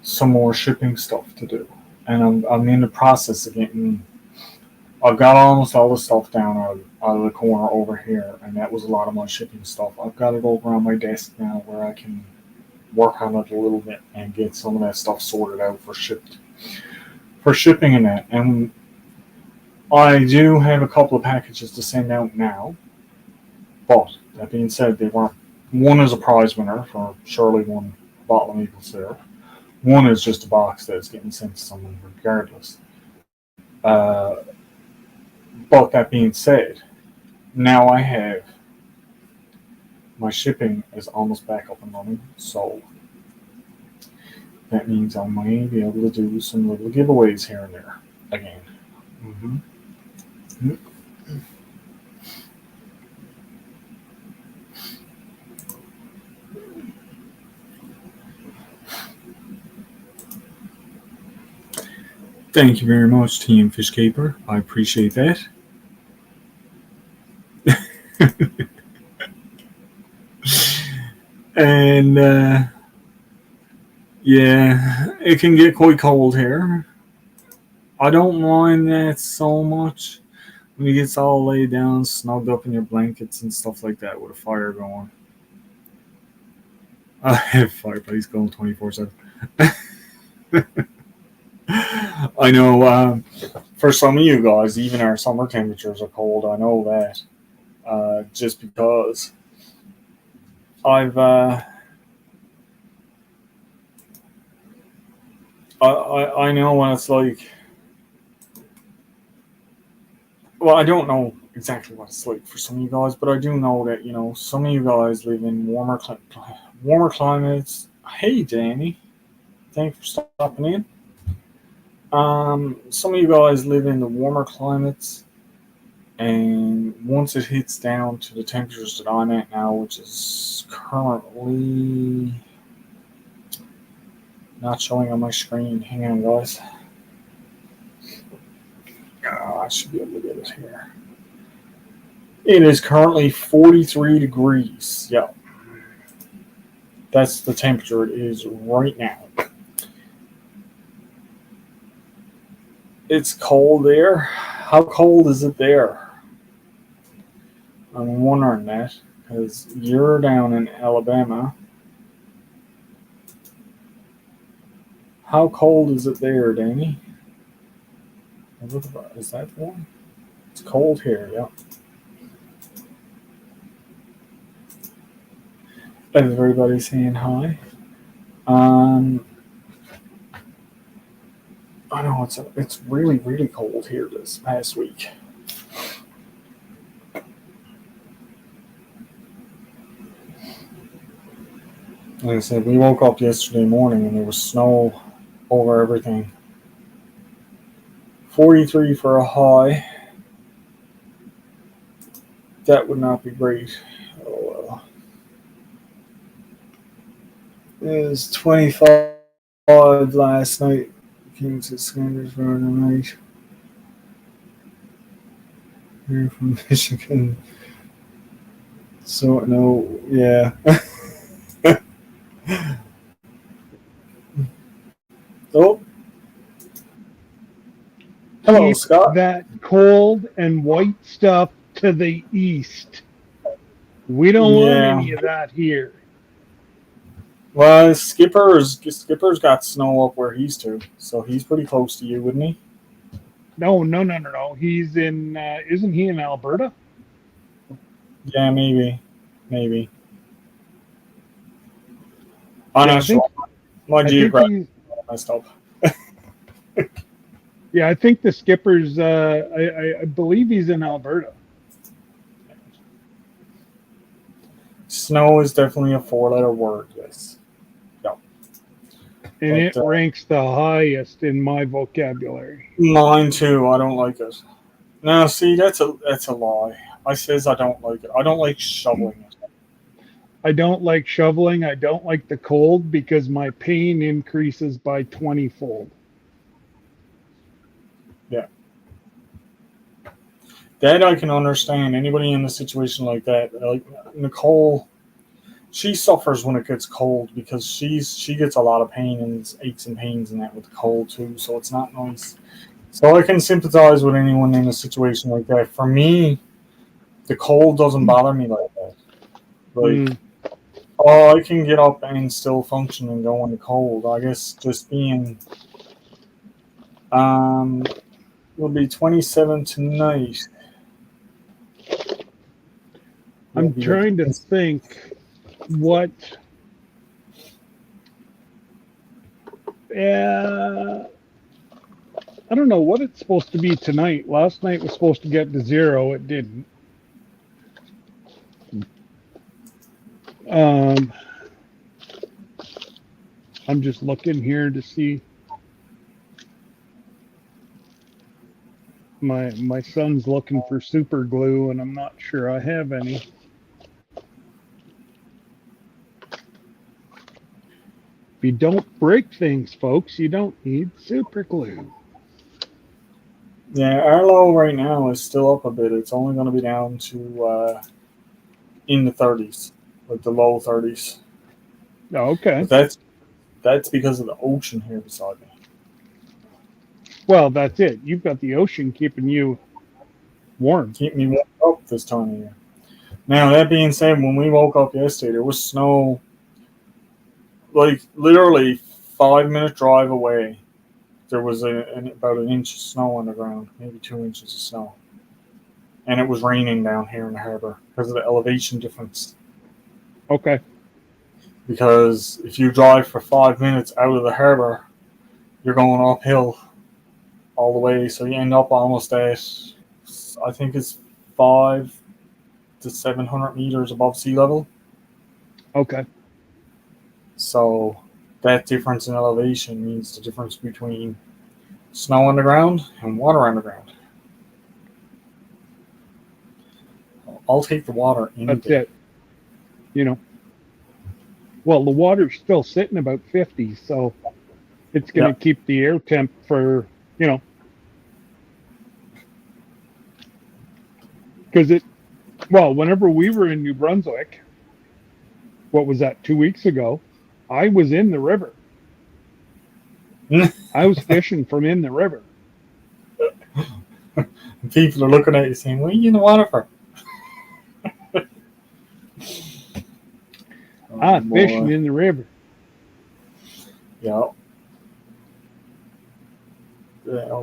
some more shipping stuff to do. And I'm in the process of getting. I've got almost all the stuff down out of the corner over here, and that was a lot of my shipping stuff. I've got it over on my desk now where I can work on it a little bit and get some of that stuff sorted out for shipping and that. And I do have a couple of packages to send out now, but that being said, they weren't. One is a prize winner for Shirley won a bottle of maple syrup. One is just a box that's getting sent to someone regardless. But that being said, now I have my shipping is almost back up and running, so that means I may be able to do some little giveaways here and there again. Mm-hmm. Thank you very much, Team Fishkeeper. I appreciate that. And yeah, it can get quite cold here. I don't mind that so much when you get all laid down, snugged up in your blankets and stuff like that with a fire going. I have fireplace going 24/7. I know for some of you guys, even our summer temperatures are cold. I know that just because I've I know what it's like. Well, I don't know exactly what it's like for some of you guys, but I do know that some of you guys live in warmer climates. Hey, Danny, thanks for stopping in. Some of you guys live in the warmer climates, and once it hits down to the temperatures that I'm at now, which is currently not showing on my screen. Hang on, guys. I should be able to get it here. It is currently 43 degrees. Yeah. That's the temperature it is right now. It's cold there. How cold is it there? I'm wondering that because you're down in Alabama. How cold is it there, Danny? Is that one? It's cold here, yeah. Everybody's saying hi. I know it's really, really cold here this past week. Like I said, we woke up yesterday morning and there was snow over everything. 43 for a high. That would not be great. Oh well. It was 25 last night. Kings at Sanders night. Here from Michigan. So no, yeah. Oh. Hello, Keep Scott. that cold and white stuff to the east. We don't want any of that here. Well, Skipper's got snow up where he's to, so he's pretty close to you, wouldn't he? No. He's in. Isn't he in Alberta? Yeah, maybe. I'm not sure. My geography messed up. Yeah, I think the Skipper's. I believe he's in Alberta. Snow is definitely a 4-letter word. Yes. Yeah. And it ranks the highest in my vocabulary. Mine too. I don't like it. Now, see, that's a lie. I says I don't like it. I don't like shoveling it. I don't like shoveling. I don't like the cold because my pain increases by 20-fold. Yeah. That I can understand. Anybody in a situation like that, like Nicole, she suffers when it gets cold because she gets a lot of pain and aches and pains and that with the cold too. So it's not nice. So I can sympathize with anyone in a situation like that. For me, the cold doesn't bother me like that. Like, I can get up and still function and go in the cold. I guess just being, it'll be 27 tonight. I'm trying to think what. I don't know what it's supposed to be tonight. Last night was supposed to get to 0. It didn't. I'm just looking here to see. My son's looking for super glue, and I'm not sure I have any. If you don't break things, folks, you don't need super glue. Yeah, our low right now is still up a bit. It's only going to be down to in the 30s, like the low 30s. Oh, okay. But that's because of the ocean here beside me. Well, that's it. You've got the ocean keeping you warm. Keep me warm up this time of year. Now, that being said, when we woke up yesterday, there was snow, like literally 5-minute drive away. There was about an inch of snow on the ground, maybe 2 inches of snow. And it was raining down here in the harbor because of the elevation difference. Okay. Because if you drive for 5 minutes out of the harbor, you're going uphill all the way. So you end up almost at, I think it's 500 to 700 meters above sea level. Okay. So that difference in elevation means the difference between snow on the ground and water on the ground. I'll take the water any That's day. it. You know. Well, the water's still sitting about 50, so it's going to keep the air temp for, Because whenever we were in New Brunswick, what was that, 2 weeks ago, I was in the river. I was fishing from in the river. People are looking at you saying, "What are you in the water for?" Fishing in the river. Yeah.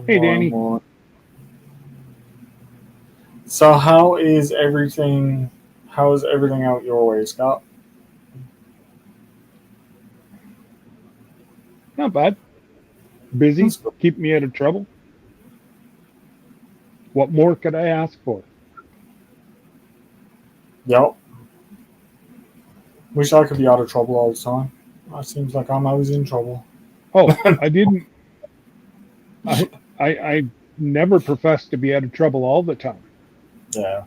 Hey, Danny. So how is everything? How is everything out your way, Scott? Not bad. Busy. That's good. Keep me out of trouble. What more could I ask for? Yep. Wish I could be out of trouble all the time. It seems like I'm always in trouble. Oh, I didn't. I never profess to be out of trouble all the time. Yeah.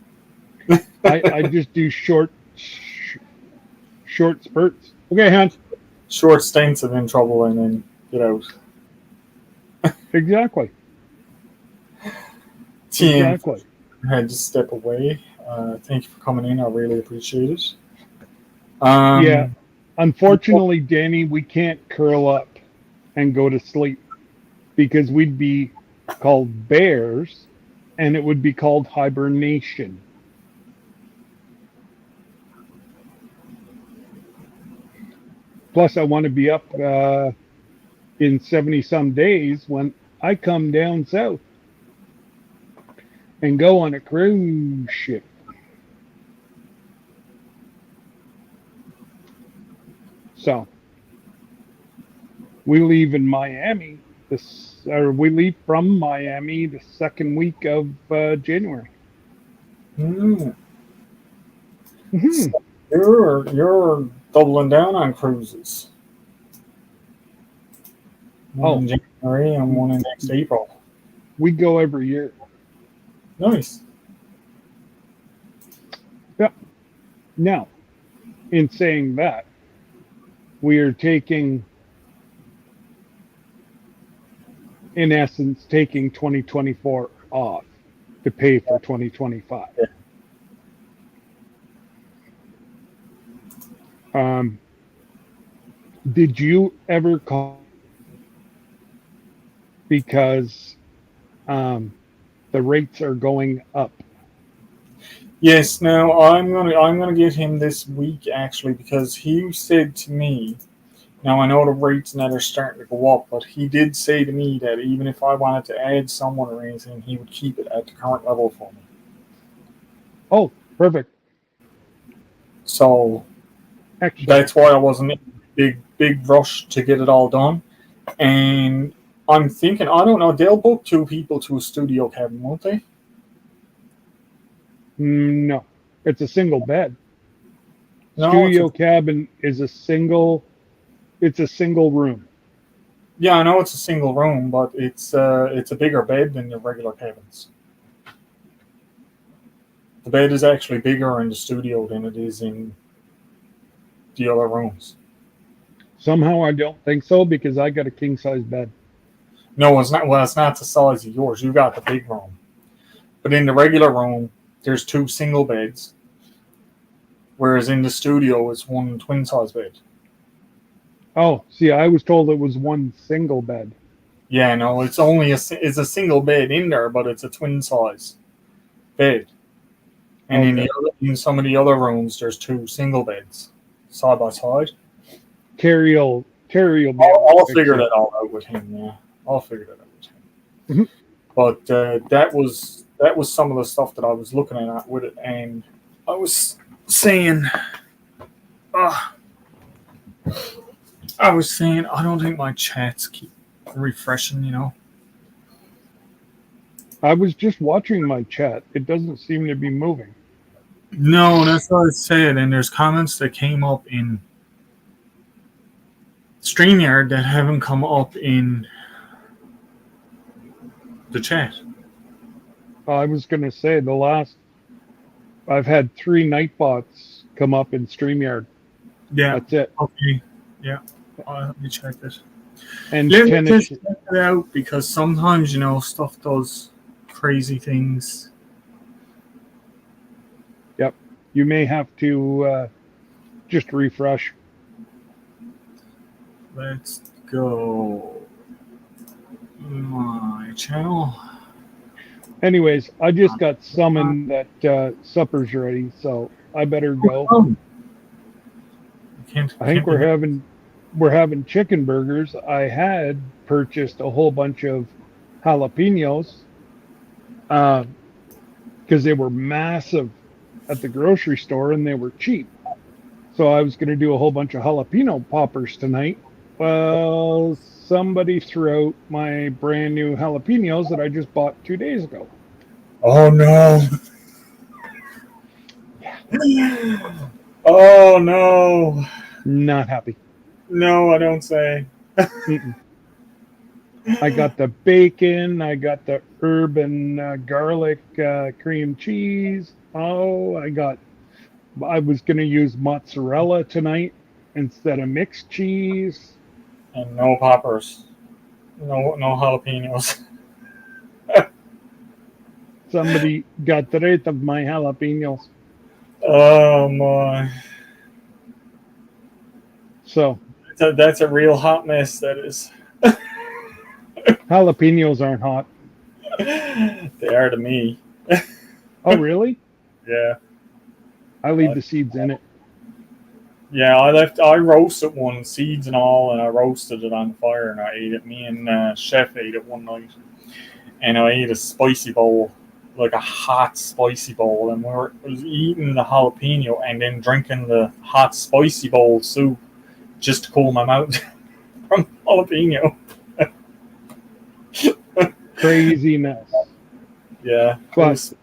I just do short spurts. Okay, Hans. Short stints of in trouble and then get out. Exactly. Team, Exactly. I had to step away. Thank you for coming in. I really appreciate it. Yeah. Unfortunately, Danny, we can't curl up and go to sleep because we'd be called bears and it would be called hibernation. Plus, I want to be up in 70 some days when I come down south and go on a cruise ship. So we leave in Miami we leave from Miami the second week of January. Mm. Mm-hmm. You're doubling down on cruises. One in January and one in next April. We go every year. Nice. Yep. Now, in saying that, we are taking 2024 off to pay for 2025. Yeah. Did you ever call because the rates are going up? Yes. Now I'm gonna get him this week actually because he said to me. Now I know the rates and that are starting to go up, but he did say to me that even if I wanted to add someone or anything, he would keep it at the current level for me. Oh, perfect. So Excellent. that's why I wasn't in a big rush to get it all done. And I'm thinking, I don't know, they'll book 2 people to a studio cabin, won't they? No, it's a single bed. No, Studio cabin is a single room. Yeah, I know it's a single room, but it's a bigger bed than the regular cabins. The bed is actually bigger in the studio than it is in the other rooms. Somehow I don't think so because I got a king size bed. No, it's not. Well, it's not the size of yours. You got the big room, but in the regular room, there's 2 single beds, whereas in the studio, it's 1 twin size bed. Oh, see, I was told it was 1 single bed. Yeah, no, it's only it's a single bed in there, but it's a twin size bed. And Okay. in some of the other rooms, there's 2 single beds side by side. Terry will be I'll figure that all out with him. Yeah, I'll figure that out with him. Mhm. But that was some of the stuff that I was looking at with it, and I was saying, I don't think my chats keep refreshing. You know. I was just watching my chat. It doesn't seem to be moving. No, that's what I said. And there's comments that came up in StreamYard that haven't come up in the chat. I was going to say I've had 3 Nightbots come up in StreamYard. Yeah. That's it. Okay. Yeah. Let me check this. And Let me tennis. just check it out because sometimes stuff does crazy things. you may have to just refresh. Let's go. My channel. Anyways, I just got summoned that supper's ready, so I better go. Oh. I think we're having chicken burgers. I had purchased a whole bunch of jalapenos because they were massive at the grocery store and they were cheap. So I was going to do a whole bunch of jalapeno poppers tonight. Well, somebody threw out my brand new jalapenos that I just bought 2 days ago. Oh no. Yeah. Oh no. Not happy. No, I don't say. I got the bacon. I got the herb and garlic cream cheese. Oh, I was going to use mozzarella tonight instead of mixed cheese. And no poppers. No jalapenos. Somebody got rid of my jalapenos. Oh my. So That's a real hot mess, that is. Jalapenos aren't hot. They are to me. Oh, really? Yeah. I leave the seeds in it. Yeah, I roasted one, seeds and all, and I roasted it on the fire and I ate it. Me and Chef ate it one night. And I ate a spicy bowl, like a hot spicy bowl, and I was eating the jalapeno and then drinking the hot spicy bowl soup just to cool my mouth from jalapeno. Craziness. Yeah. But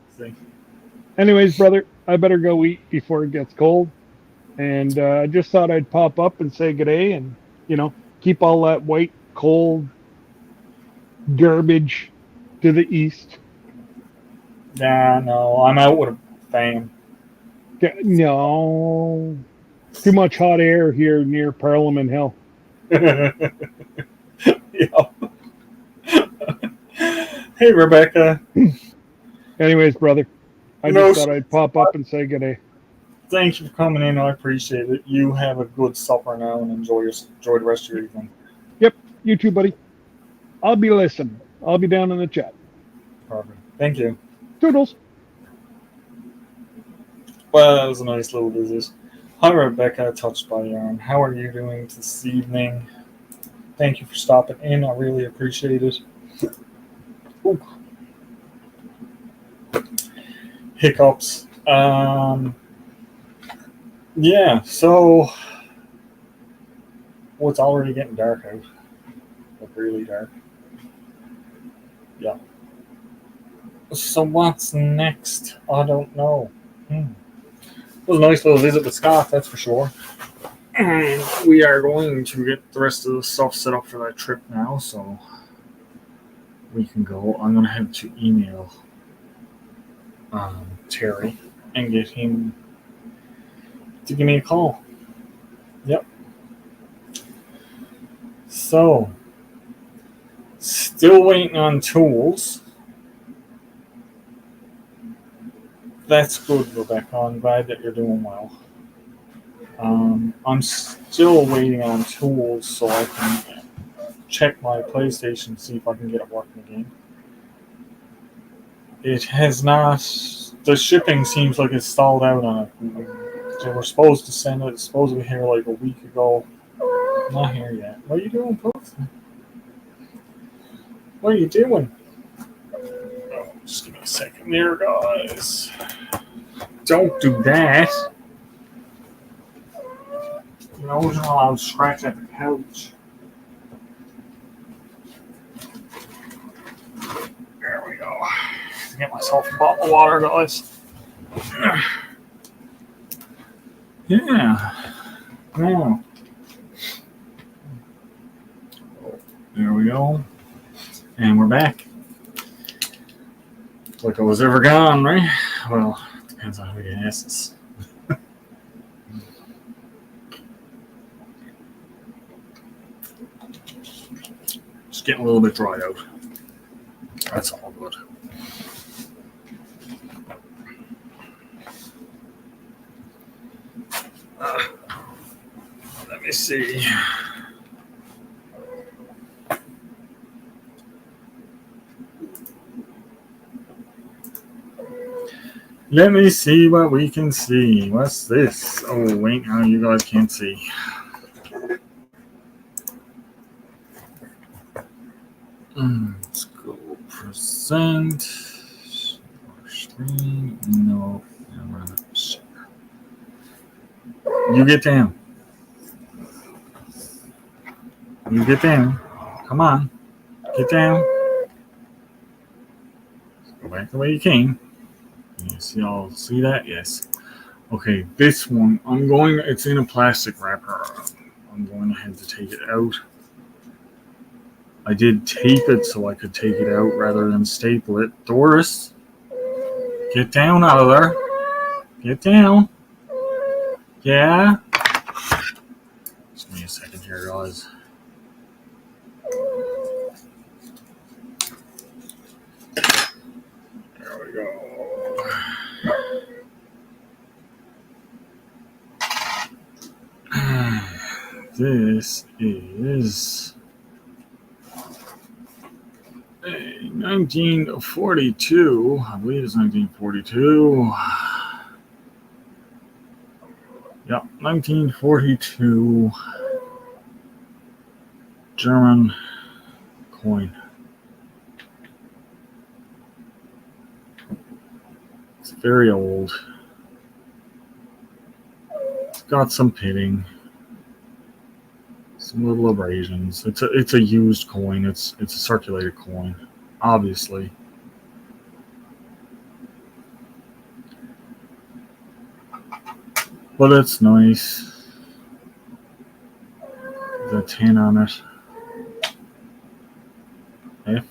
anyways, brother, I better go eat before it gets cold. And I just thought I'd pop up and say good day and, keep all that white, cold garbage to the east. Yeah, no, I'm out with a fan. No. Too much hot air here near Parliament Hill. Yeah. Hey, Rebecca. Anyways, brother, I just thought I'd pop up and say good day. Thank you for coming in. I appreciate it. You have a good supper now and enjoy the rest of your evening. Yep, you too, buddy. I'll be listening. I'll be down in the chat. Perfect. Thank you. Toodles. Well, that was a nice little visit. Hi, Rebecca, touched by yarn. How are you doing this evening? Thank you for stopping in. I really appreciate it. Ooh. Hiccups. Yeah, so it's already getting dark out. Like really dark. Yeah. So what's next? I don't know. It was a nice little visit with Scott, that's for sure. And we are going to get the rest of the stuff set up for that trip now, so we can go. I'm going to have to email Terry and get him to give me a call. Yep. So, still waiting on tools. That's good, Rebecca. I'm glad that you're doing well. I'm still waiting on tools so I can check my PlayStation, see if I can get it working again. It has not. The shipping seems like it's stalled out on it. They were supposed to send it. It's supposed to be here like a week ago. Not here yet. What are you doing, Puff? What are you doing? Oh, just give me a second there, guys. Don't do that. You know, I'll scratch at the couch. There we go. Get myself a bottle of water, guys. Yeah. Oh. There we go. And we're back. Like I was ever gone, right? Well, it depends on who you ask. Just getting a little bit dried out. That's all good. see. Let me see what we can see. What's this? Oh, wait, now you guys can't see. Let's go present. Screen. No. You get down. You get down. Come on. Get down. Go back the way you came. You see, I'll see that? Yes. Okay, this one, it's in a plastic wrapper. I'm going to have to take it out. I did tape it so I could take it out rather than staple it. Doris, get down out of there. Get down. Yeah. Just give me a second here, guys. There we go. This is a 1942. I believe it's 1942. Yep, 1942 German coin. It's very old. It's got some pitting, some little abrasions. It's a used coin. It's a circulated coin, obviously. But it's nice. The 10 on it. F.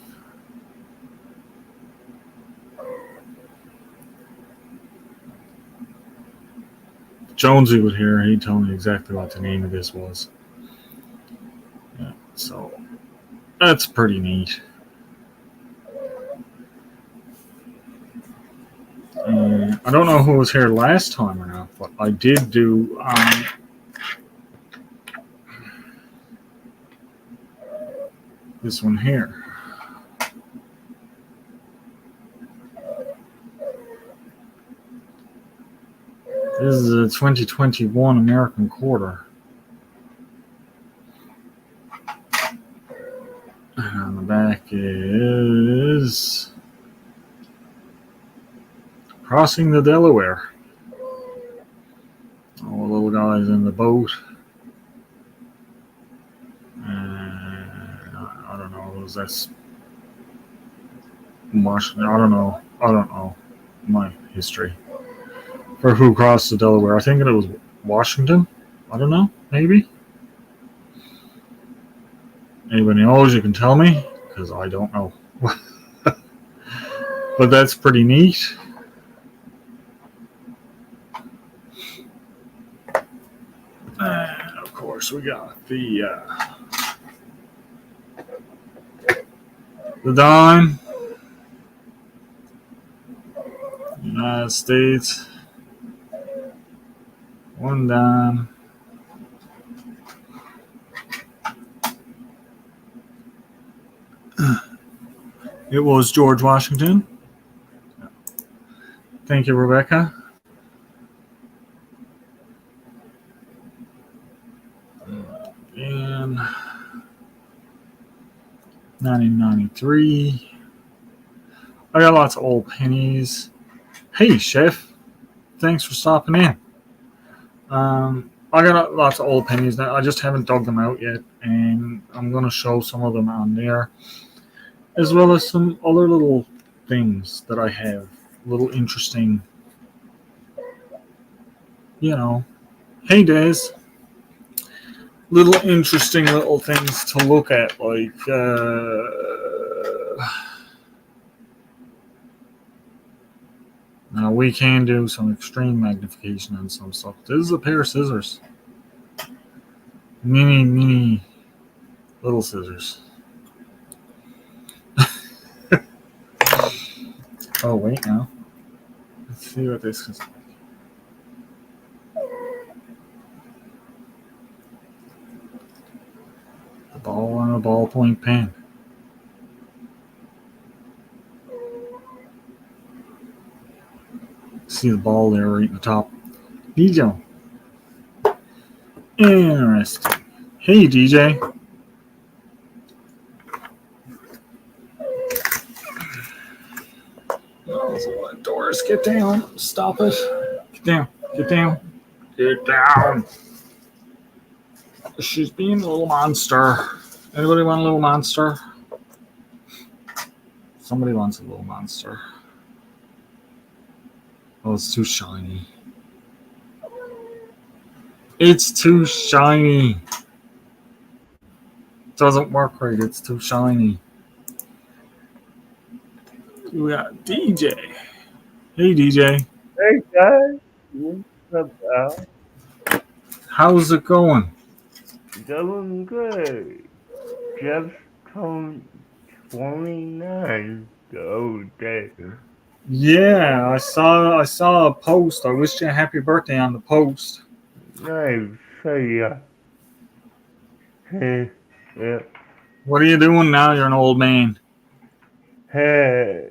If Jonesy was here, he'd tell me exactly what the name of this was. Yeah, so that's pretty neat. I don't know who was here last time or not, but I did do this one here. This is a 2021 American quarter. And on the back is Crossing the Delaware. All the little guys in the boat. I don't know. Was that Washington? I don't know. My history. For who crossed the Delaware. I think it was Washington. I don't know. Maybe. Anybody knows, you can tell me, because I don't know. But that's pretty neat. And of course, we got the dime. United States. One dime. It was George Washington. Thank you, Rebecca. And 1993. I got lots of old pennies. Hey, Chef. Thanks for stopping in. I got lots of old pennies now. I just haven't dug them out yet, and I'm going to show some of them on there, as well as some other little things that I have. Little interesting, hey, Des. Little interesting little things to look at, like now we can do some extreme magnification on some stuff. This is a pair of scissors. Mini little scissors. Oh, wait now. Let's see what this is like. Ball on a ballpoint pen. See the ball there right in the top. DJ. Interesting. Hey, DJ. Oh, Doris, get down. Stop it. Get down. Get down. Get down. She's being a little monster. Anybody want a little monster? Somebody wants a little monster. Oh, it's too shiny. It's too shiny. Doesn't work right. It's too shiny. We got DJ. Hey, DJ. Hey guys, what's up, Al? How's it going? Doing good. Just turned 29 the other day. Yeah, I saw a post. I wished you a happy birthday on the post. Nice, say ya. Hey, yeah. What are you doing now? You're an old man. Hey,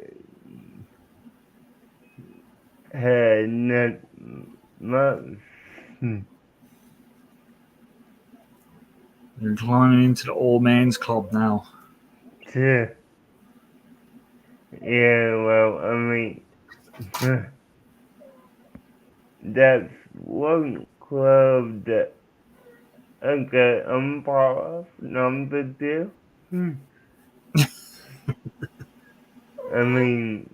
not much. You're climbing into the old man's club now. Yeah. Yeah, well, I mean, that's one club that I'm part of. No big deal. I mean,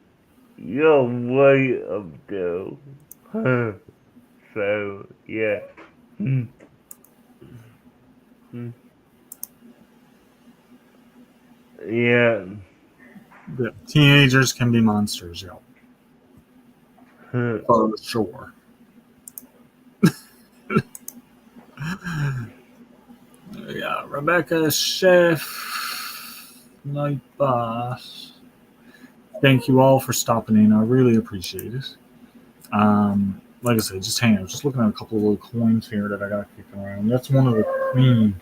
you're way up there. So, yeah. Yeah. The teenagers can be monsters, yo. For sure. Yeah, Rebecca, Chef, Night Boss. Thank you all for stopping in. I really appreciate it. Like I said, just hang out. Just looking at a couple of little coins here that I got kicking around. That's one of the queen.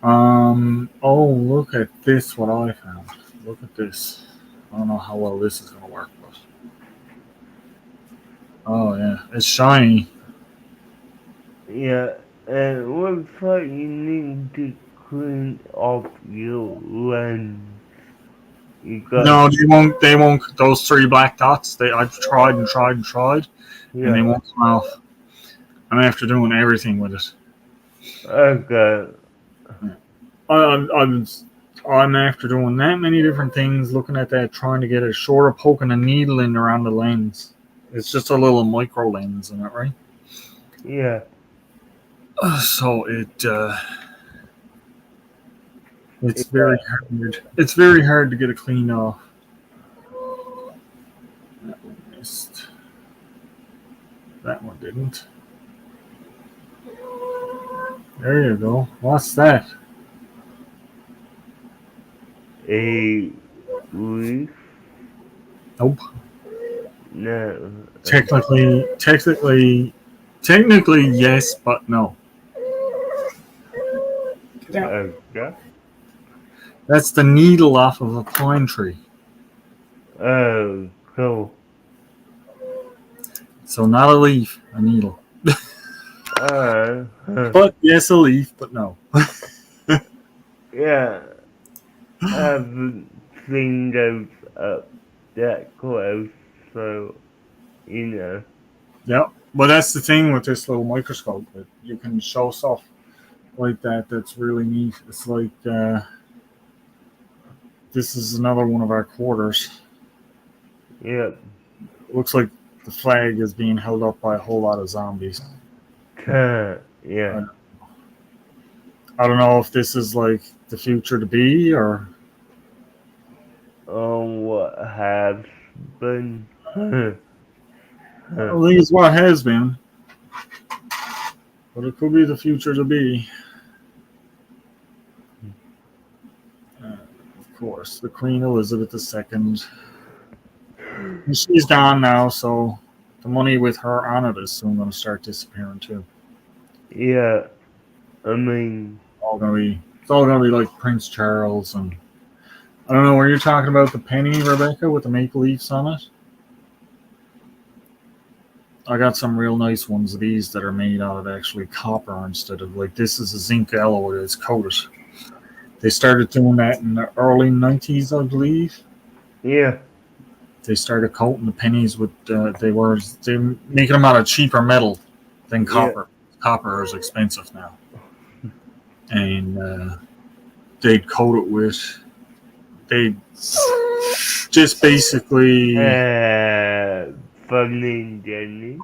Oh, look at this, what I found. Look at this. I don't know how well this is going to work, but. Oh, yeah. It's shiny. Yeah, and it looks like you need to clean off your lens. No, they won't. Those three black dots. I've tried and tried and tried, and they won't come off. I'm after doing everything with it. Okay. I'm after doing that many different things, looking at that, trying to get it short of poking a needle in around the lens. It's just a little micro lens in it, right? Yeah. So it's very hard. It's very hard to get it cleaned off. That one missed. That one didn't. There you go. What's that? A leaf? Nope. No. Technically, yes, but no. Okay. That's the needle off of a pine tree. Oh, cool. So not a leaf, a needle. But yes, a leaf, but no. Yeah. I haven't seen those up that close, so, you know. Yep. But that's the thing with this little microscope, that you can show stuff like that. That's really neat. It's like this is another one of our quarters. Yep. Looks like the flag is being held up by a whole lot of zombies. Yeah. I don't know if this is like the future to be, or What has been. at least what has been. But it could be the future to be. Of course, the Queen Elizabeth II. And she's gone now, so the money with her on it is soon going to start disappearing too. Yeah. I mean. All going to be It's all gonna be like Prince Charles, and I don't know. Were you talking about the penny, Rebecca, with the maple leaves on it? I got some real nice ones of these that are made out of actually copper instead of like this is a zinc alloy that's coated. They started doing that in the early 90s, I believe. Yeah. They started coating the pennies with they making them out of cheaper metal than Yeah. copper. Copper is expensive now, and they'd coat it with they just basically Funny, Jenny.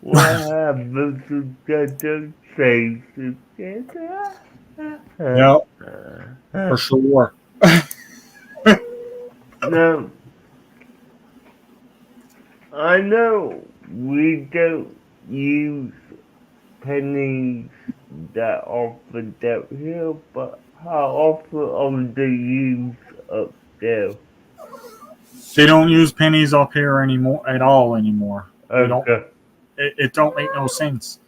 What happens to get the face together? yeah for sure. No, I know we don't use pennies that often down here, but how often are they used up there? They don't use pennies up here anymore at all anymore. They don't. Okay. It don't make no sense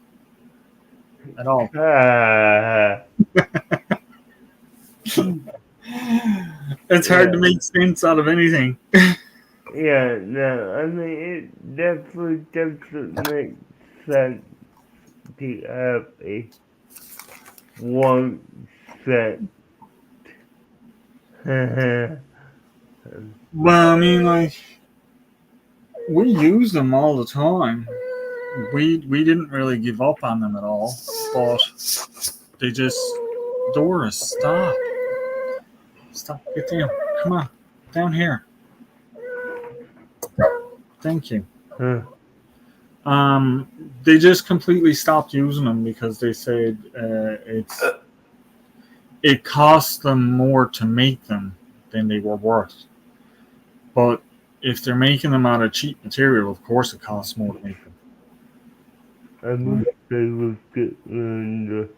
at all. It's hard to Yeah. make sense out of anything. Yeah, no, I mean, it definitely doesn't make sense to have a 1 cent. Well, I mean, like we use them all the time. We didn't really give up on them at all, but they just Doris, stop, get down, come on, down here. Thank you. They just completely stopped using them because they said it cost them more to make them than they were worth. But if they're making them out of cheap material, of course it costs more to make them. I wish they was getting the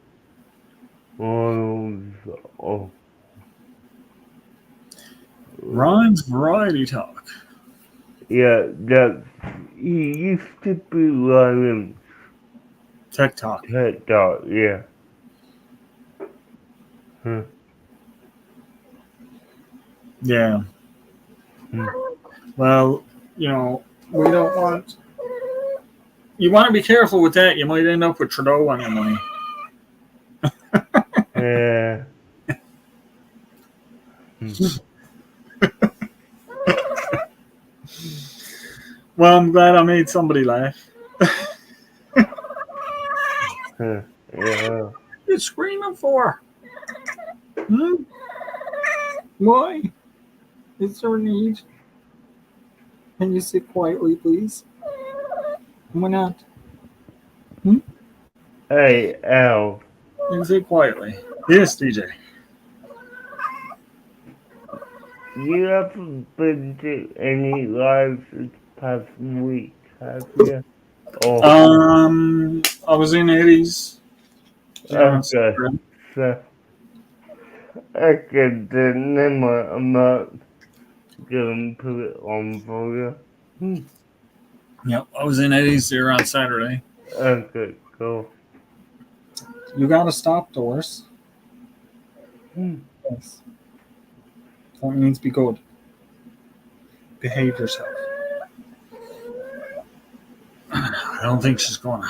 models of. Ryan's Variety Talk. Yeah, that he used to be Ryan's Tech Talk. pet dog, yeah. Yeah. Well, we don't want. You want to be careful with that. You might end up with Trudeau on your money. Yeah. Well, I'm glad I made somebody laugh. Yeah. What you screaming for? Hmm? Why? Is there a need? Can you sit quietly, please? Why not? Hey, Al. You can sit quietly. Yes, DJ. You haven't been to any lives this past week, have you? Oh, I was in Eddie's. okay. So, okay, then I'm not gonna put it on for you. Yep, I was in Eddie's there on Saturday. Okay, cool. You gotta stop, Doris. Yes. That means be good. Behave yourself. I don't think she's gonna.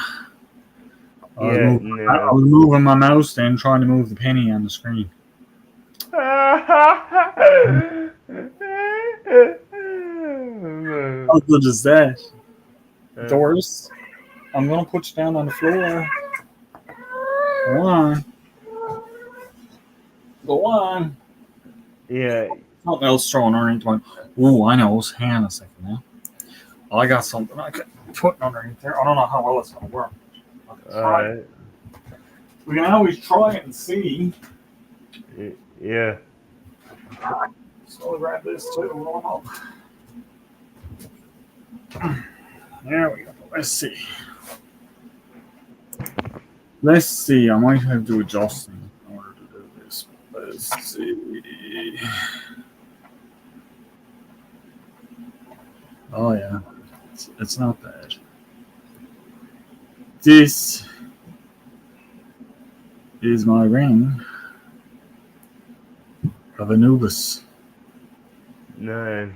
Yeah, I was moving my mouse then, trying to move the penny on the screen. How good is that? Doris, I'm gonna put you down on the floor. Go on. Go on. Yeah. Something else throwing underneath one. Ooh, I know. Hang on a second now. I got something I can put underneath there. I don't know how well it's gonna work. Alright. We can always try it and see. Yeah. So I'll grab this too. Roll up. There we go. Let's see. Let's see. I might have to adjust them in order to do this. Let's see. Oh yeah, it's not bad. This is my ring of Anubis. Nice.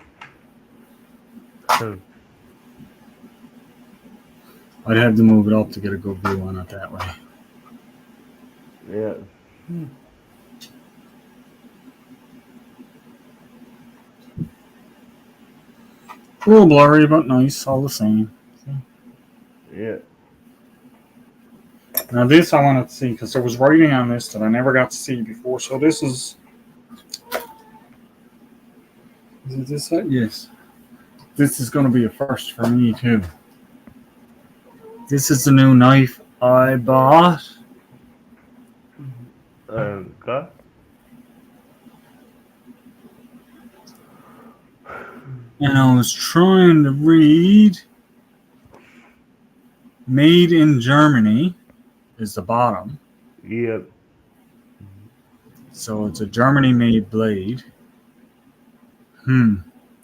I'd have to move it up to get a good view on it that way. Yeah. A little blurry, but nice, all the same. Yeah. Now this I wanted to see because there was writing on this that I never got to see before. So this is it this? Yes. This is going to be a first for me too. This is the new knife I bought. Okay. And I was trying to read Made in Germany is the bottom. Yep. So it's a Germany made blade.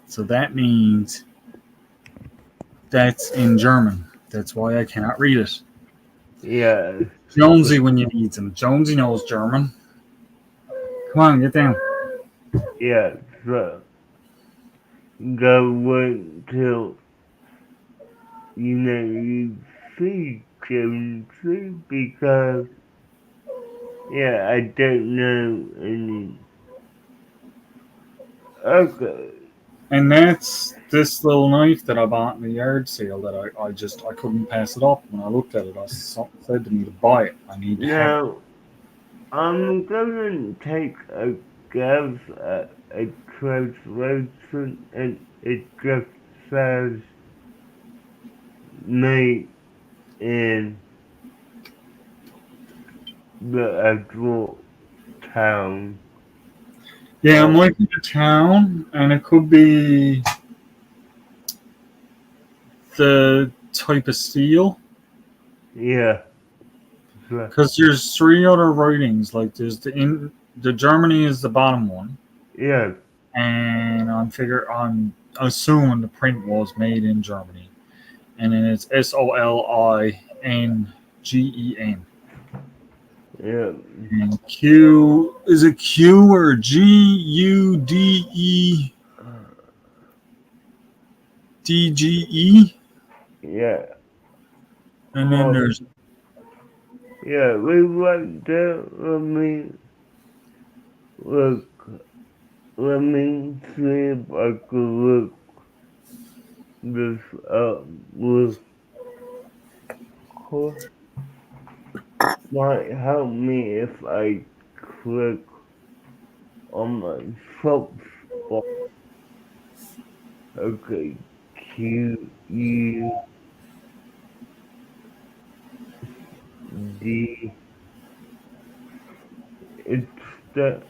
So that means that's in German. That's why I cannot read it. Yeah. Jonesy when you need him. Jonesy knows German. Come on, get down. Yeah. So go until you see Jonesy because I don't know any. Okay. And that's this little knife that I bought in the yard sale that I couldn't pass it up. When I looked at it, something said to me to buy it. I need to have it. Now I'm going to take a guess at a translation, and it just says made in the actual town. Yeah, it might be the town, and it could be the type of steel. Yeah. Because there's three other writings. Like there's the Germany is the bottom one, Yeah. and I'm assuming the print was made in Germany, and then it's SOLINGEN. Yeah. And Q is it Q or GUDEDGE? Yeah. And then there's Yeah, we went there. Let me see if I can look this up with course. Might help me if I click on my soap spot. Okay, QUD. It's the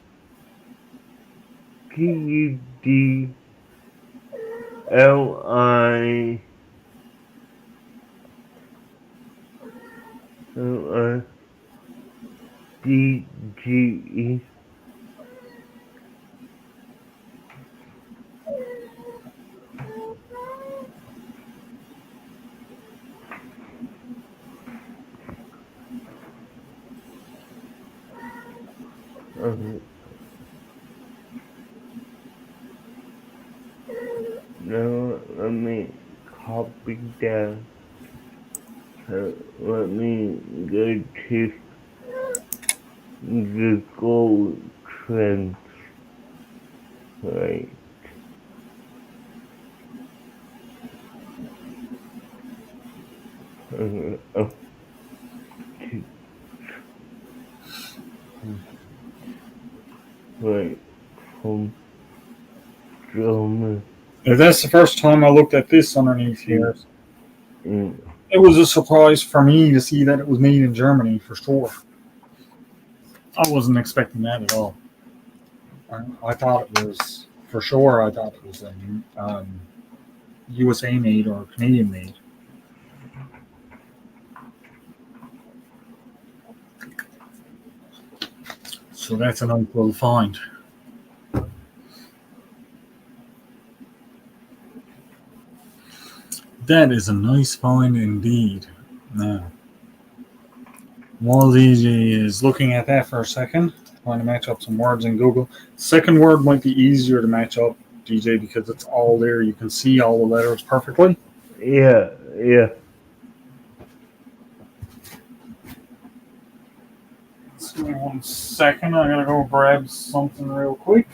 QUDLIDGE. Okay. Now let me copy that. Let me go to Google Translate. Right from German. that's the first time I looked at this underneath here. Mm. It was a surprise for me to see that it was made in Germany for sure. I wasn't expecting that at all. I thought it was for sure. I thought it was USA made or Canadian made. So that's a nice little find. That is a nice find indeed. Now, While DJ is looking at that for a second, trying to match up some words in Google. Second word might be easier to match up, DJ, because it's all there. You can see all the letters perfectly. Yeah, yeah. Just give me 1 second. I gotta go grab something real quick.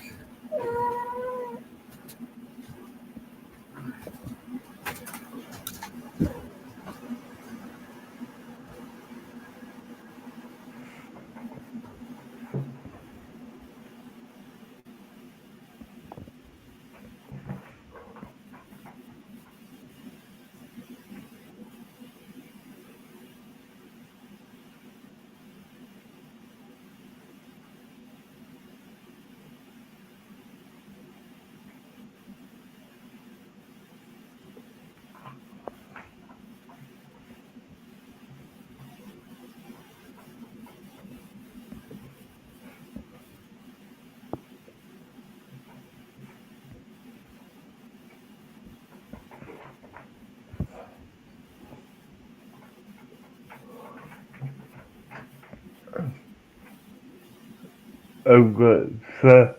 Okay, so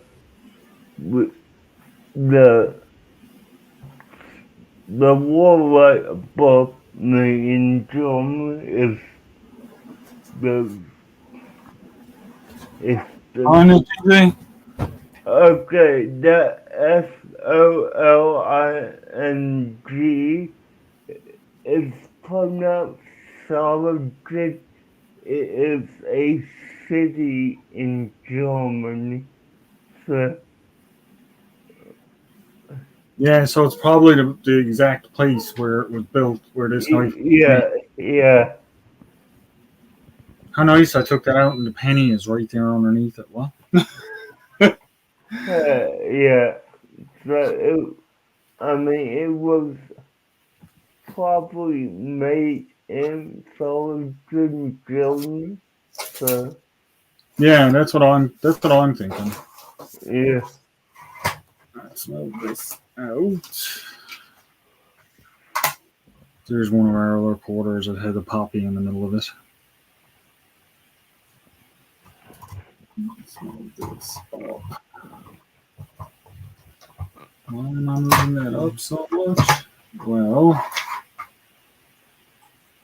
the the wall right above me in German the is the On it, DJ. okay the SOLING is pronounced solid. It is a city in Germany. So Yeah, so it's probably the exact place where it was built, where this knife was made. yeah. How nice I took that out and the penny is right there underneath it. What? Yeah, so I mean, it was probably made in solid Germany. So Yeah, that's what I'm thinking. yeah, Let's move this out. There's one of our other quarters that had a poppy in the middle of it. Let's move this up. Why am I moving that up so much? Well,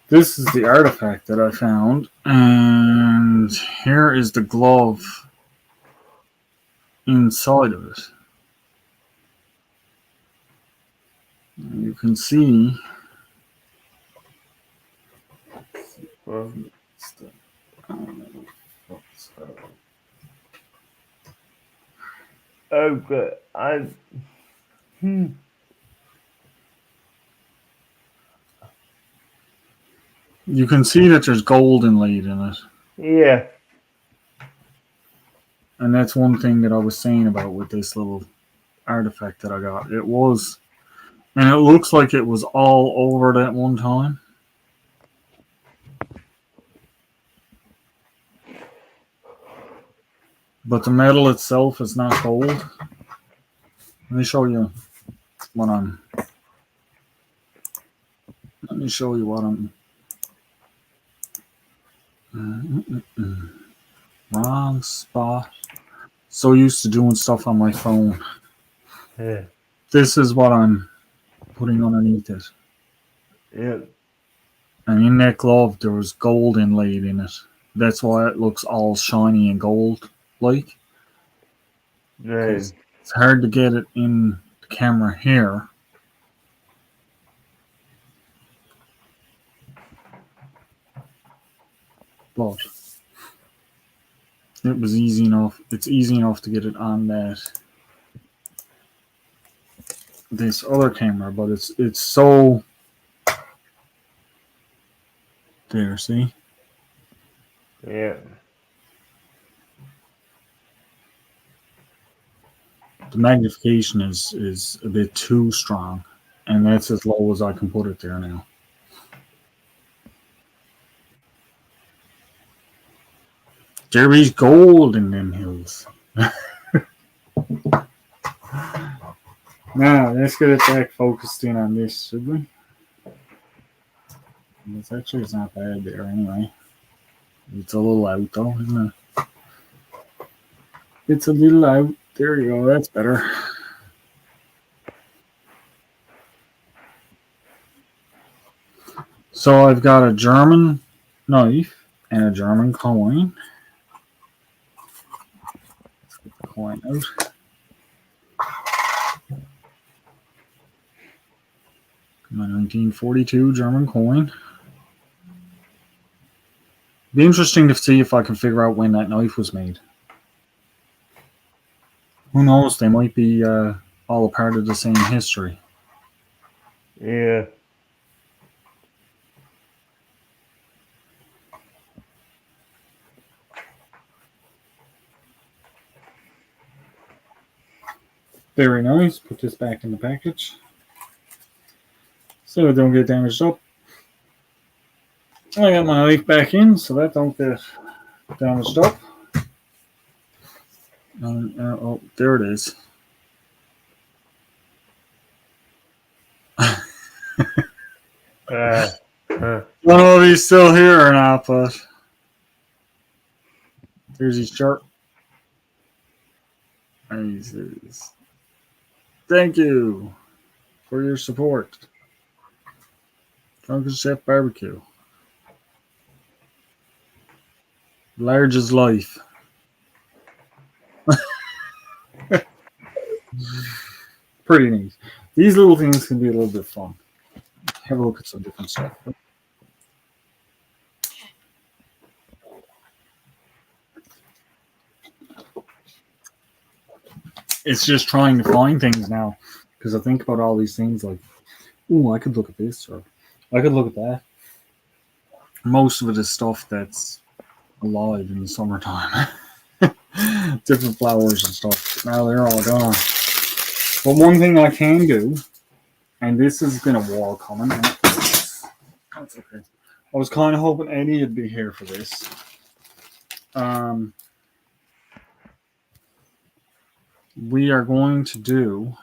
this is the artifact that I found, and here is the glove inside of it. You can see. well, okay. You can see that there's gold inlaid in it. Yeah, And that's one thing that I was saying about with this little artifact that I got. It was, and it looks like it was all over that one time. But the metal itself is not gold. Let me show you what I'm. Let me show you what I'm. Wrong spot. So used to doing stuff on my phone. yeah, This is what I'm putting underneath it. yeah. And in that glove, there was gold inlaid in it. That's why it looks all shiny and gold like. Nice. It's hard to get it in the camera here. But it was easy enough. It's easy enough to get it on this other camera, but it's so there, see? Yeah. The magnification is a bit too strong, and that's as low as I can put it there now. There is gold in them hills. Now, let's get it back focused in on this, should we? It's not bad there anyway. It's a little out though, isn't it? It's a little out. There you go. That's better. So I've got a German knife and a German coin. Let's get the coin out. My 1942 German coin. Be interesting to see if I can figure out when that knife was made. Who knows? They might be all a part of the same history. Yeah. Very nice. Put this back in the package so it don't get damaged up. I got my knife back in so that don't get damaged up. Oh, there it is. I don't know if he's still here or not, but there's his shirt. And he says, "Thank you for your support. Drunken Chef Barbecue. Large as life." Pretty neat. These little things can be a little bit fun. Have a look at some different stuff. It's just trying to find things now because I think about all these things like, oh, I could look at this or I could look at that. Most of it is stuff that's alive in the summertime. Different flowers and stuff. Now they're all gone. But one thing I can do, and this has been a while coming. That's okay. I was kind of hoping Eddie would be here for this. We are going to do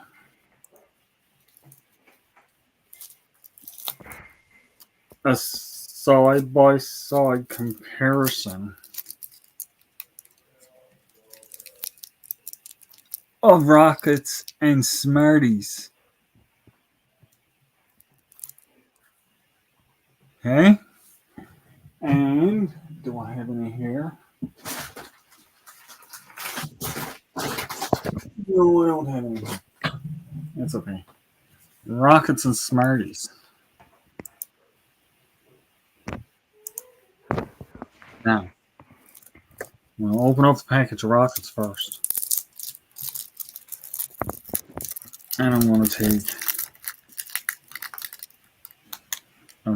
a side-by-side comparison of Rockets and Smarties. Okay? And do I have any here? No, I don't have any. That's okay. Rockets and Smarties. Now, I'm going to open up the package of Rockets first. And I'm going to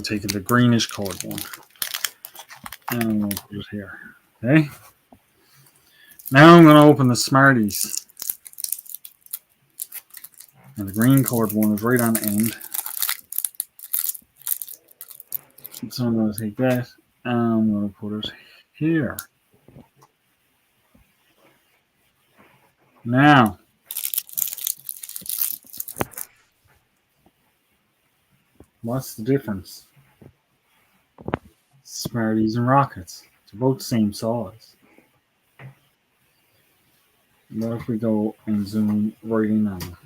take the greenish colored one. And I'm going to put it here. Okay? Now I'm going to open the Smarties. And the green colored one is right on the end. So I'm going to take that and I'm going to put it here. Now, what's the difference? Smarties and Rockets. They're both the same size. What if we go and zoom right in on them?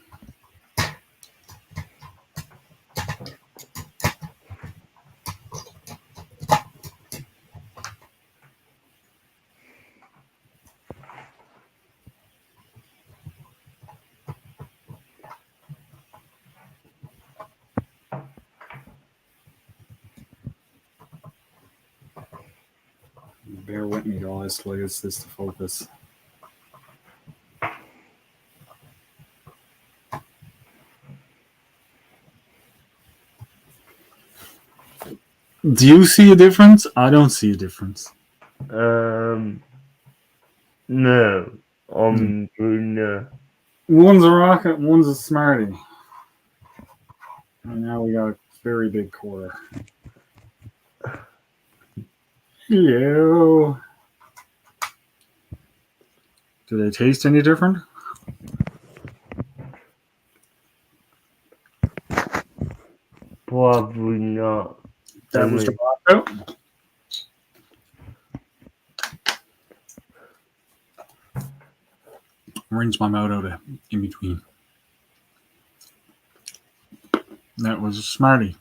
Bear with me, guys, till I get this to focus. Do you see a difference? I don't see a difference. No. No. One's a Rocket, one's a Smartie. And now we got a very big quarter. Hello. Do they taste any different? Probably not. That was the out. rinse my mouth out in between. That was a Smartie.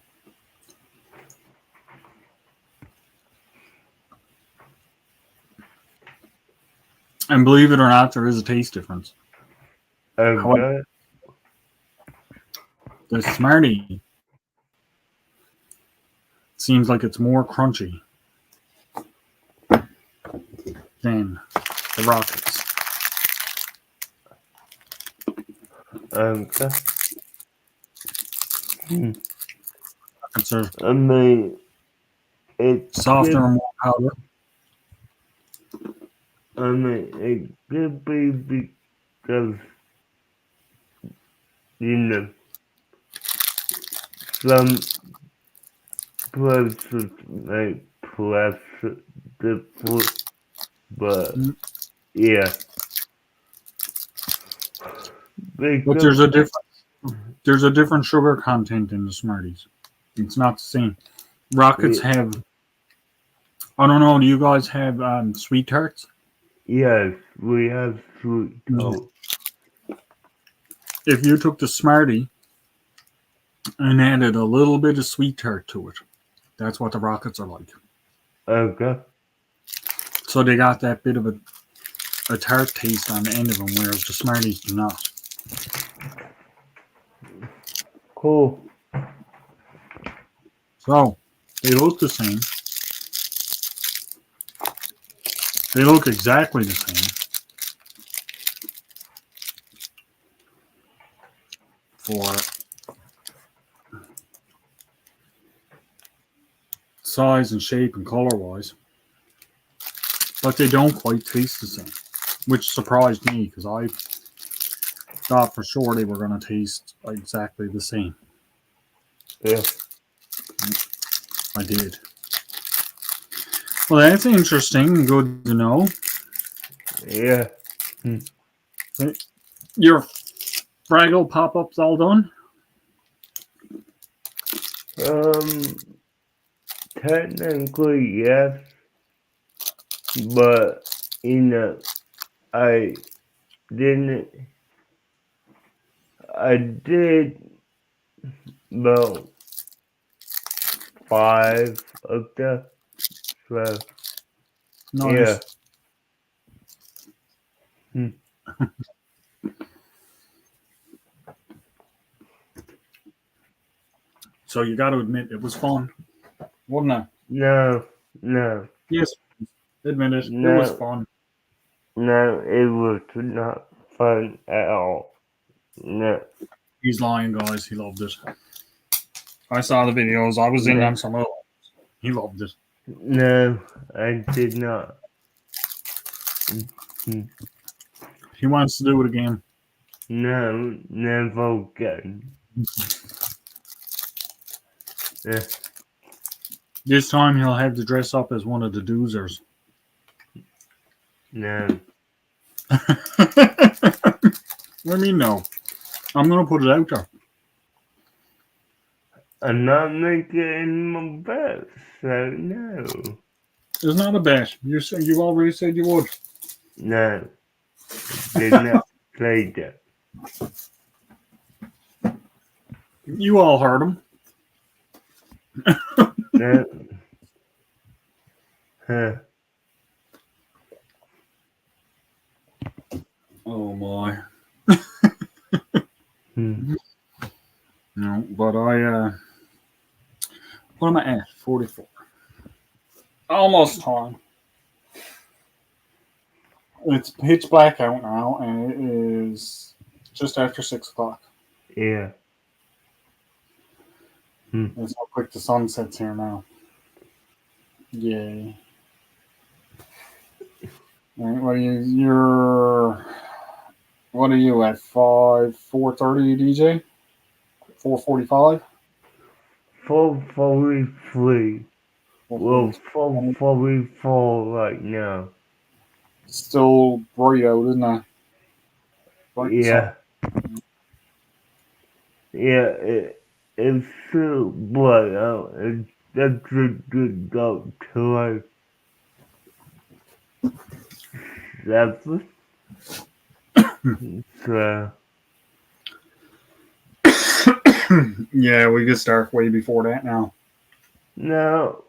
And believe it or not, there is a taste difference. Okay. The Smartie seems like it's more crunchy than the Rockets. Okay. It's a I mean, it's softer good. and more powder. I mean, it could be because, you know, some places make plastic different, but yeah. But there's a different sugar content in the Smarties. It's not the same. Rockets have, I don't know, do you guys have sweet tarts? Yes, we have sweet tarts. If you took the Smartie and added a little bit of sweet tart to it, that's what the Rockets are like. Okay. So they got that bit of a tart taste on the end of them, whereas the Smarties do not. Cool. So they look the same. They look exactly the same. For size and shape and color wise, but they don't quite taste the same, which surprised me because I thought for sure they were going to taste exactly the same. Yeah. I did. Well, that's interesting and good to know. Yeah. Your Fraggle pop-ups all done? Technically, yes. But, you know, I didn't. I did about 5 of them. So, Nice. yeah. So you got to admit it was fun, wasn't it? No. Yes, admit it. No. It was fun. No, it was not fun at all. No. He's lying, guys. He loved it. I saw the videos. I was in them some of them. He loved it. No, I did not. He wants to do it again. No, never again. This time he'll have to dress up as one of the doozers. No. What do you mean no? I'm going to put it out there. I'm not making my bet, so no. It's not a bet. You already said you would. No. Did not play that. You all heard him. No. Huh. Oh my. No, but what am I at? 44. Almost time. It's pitch black out now, and it is just after 6 o'clock. Yeah. That's how quick the sun sets here now. Yay. All right, what are you at? 4:30, DJ? 4:45? 4:43. Well, 4:44 right now. Still bright out, isn't it? Bright Yeah. Yeah, it's still bright out. That's a good go to like 7. So, Yeah, we could start way before that now. now,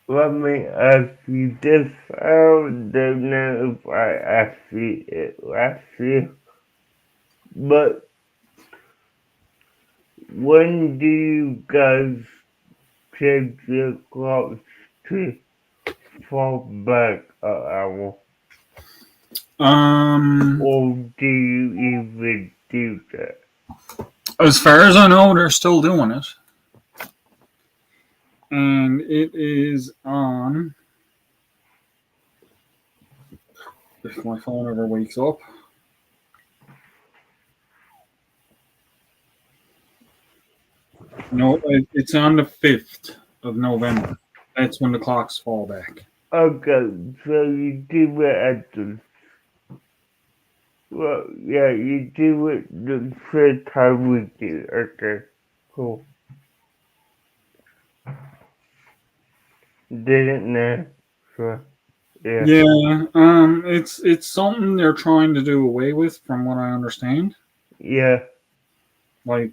let me ask you this. I don't know if I asked you it last year, but when do you guys change your clocks to fall back an hour? Or do you even do that? As far as I know, they're still doing it. And it is on. If my phone ever wakes up. No, it's on the 5th of November. That's when the clocks fall back. Okay, so you do it at the, well, yeah, you do it the third time we do. Okay, cool. Didn't know. So, yeah. Yeah, it's something they're trying to do away with, from what I understand. Yeah. Like,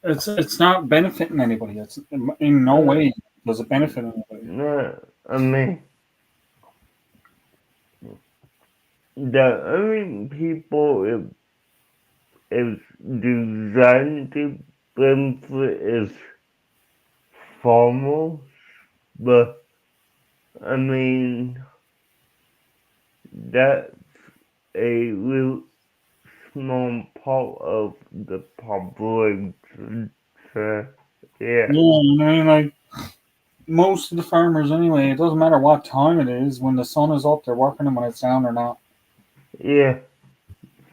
it's not benefiting anybody. It's in no way does it benefit anybody. No, I mean, the only people it designed to benefit is farmers, but I mean, that's a real small part of the population. So, yeah. Yeah, I mean, like most of the farmers anyway. It doesn't matter what time it is. When the sun is up, they're working, and when it's down, or not. Yeah.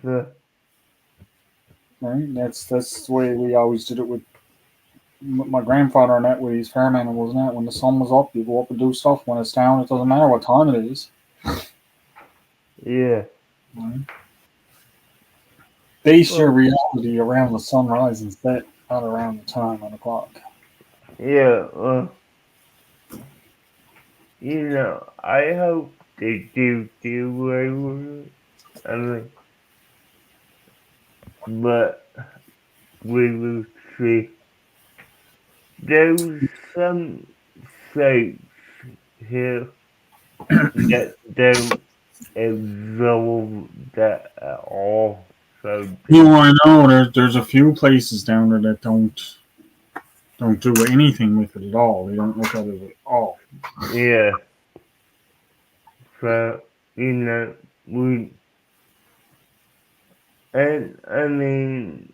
So, Right? That's the way we always did it with my grandfather and that with his farm animals, wasn't it? When the sun was up, you go up and do stuff. When it's down, it doesn't matter what time it is. yeah. Right? Base your reality around the sunrise instead, not around the time on the clock. Yeah. You know, I hope they do away with it. I mean, but we will see. There's some states here that don't absorb that at all. So, I know there's a few places down there that don't do anything with it at all. They don't look at it at all. yeah. So, you know, and I mean,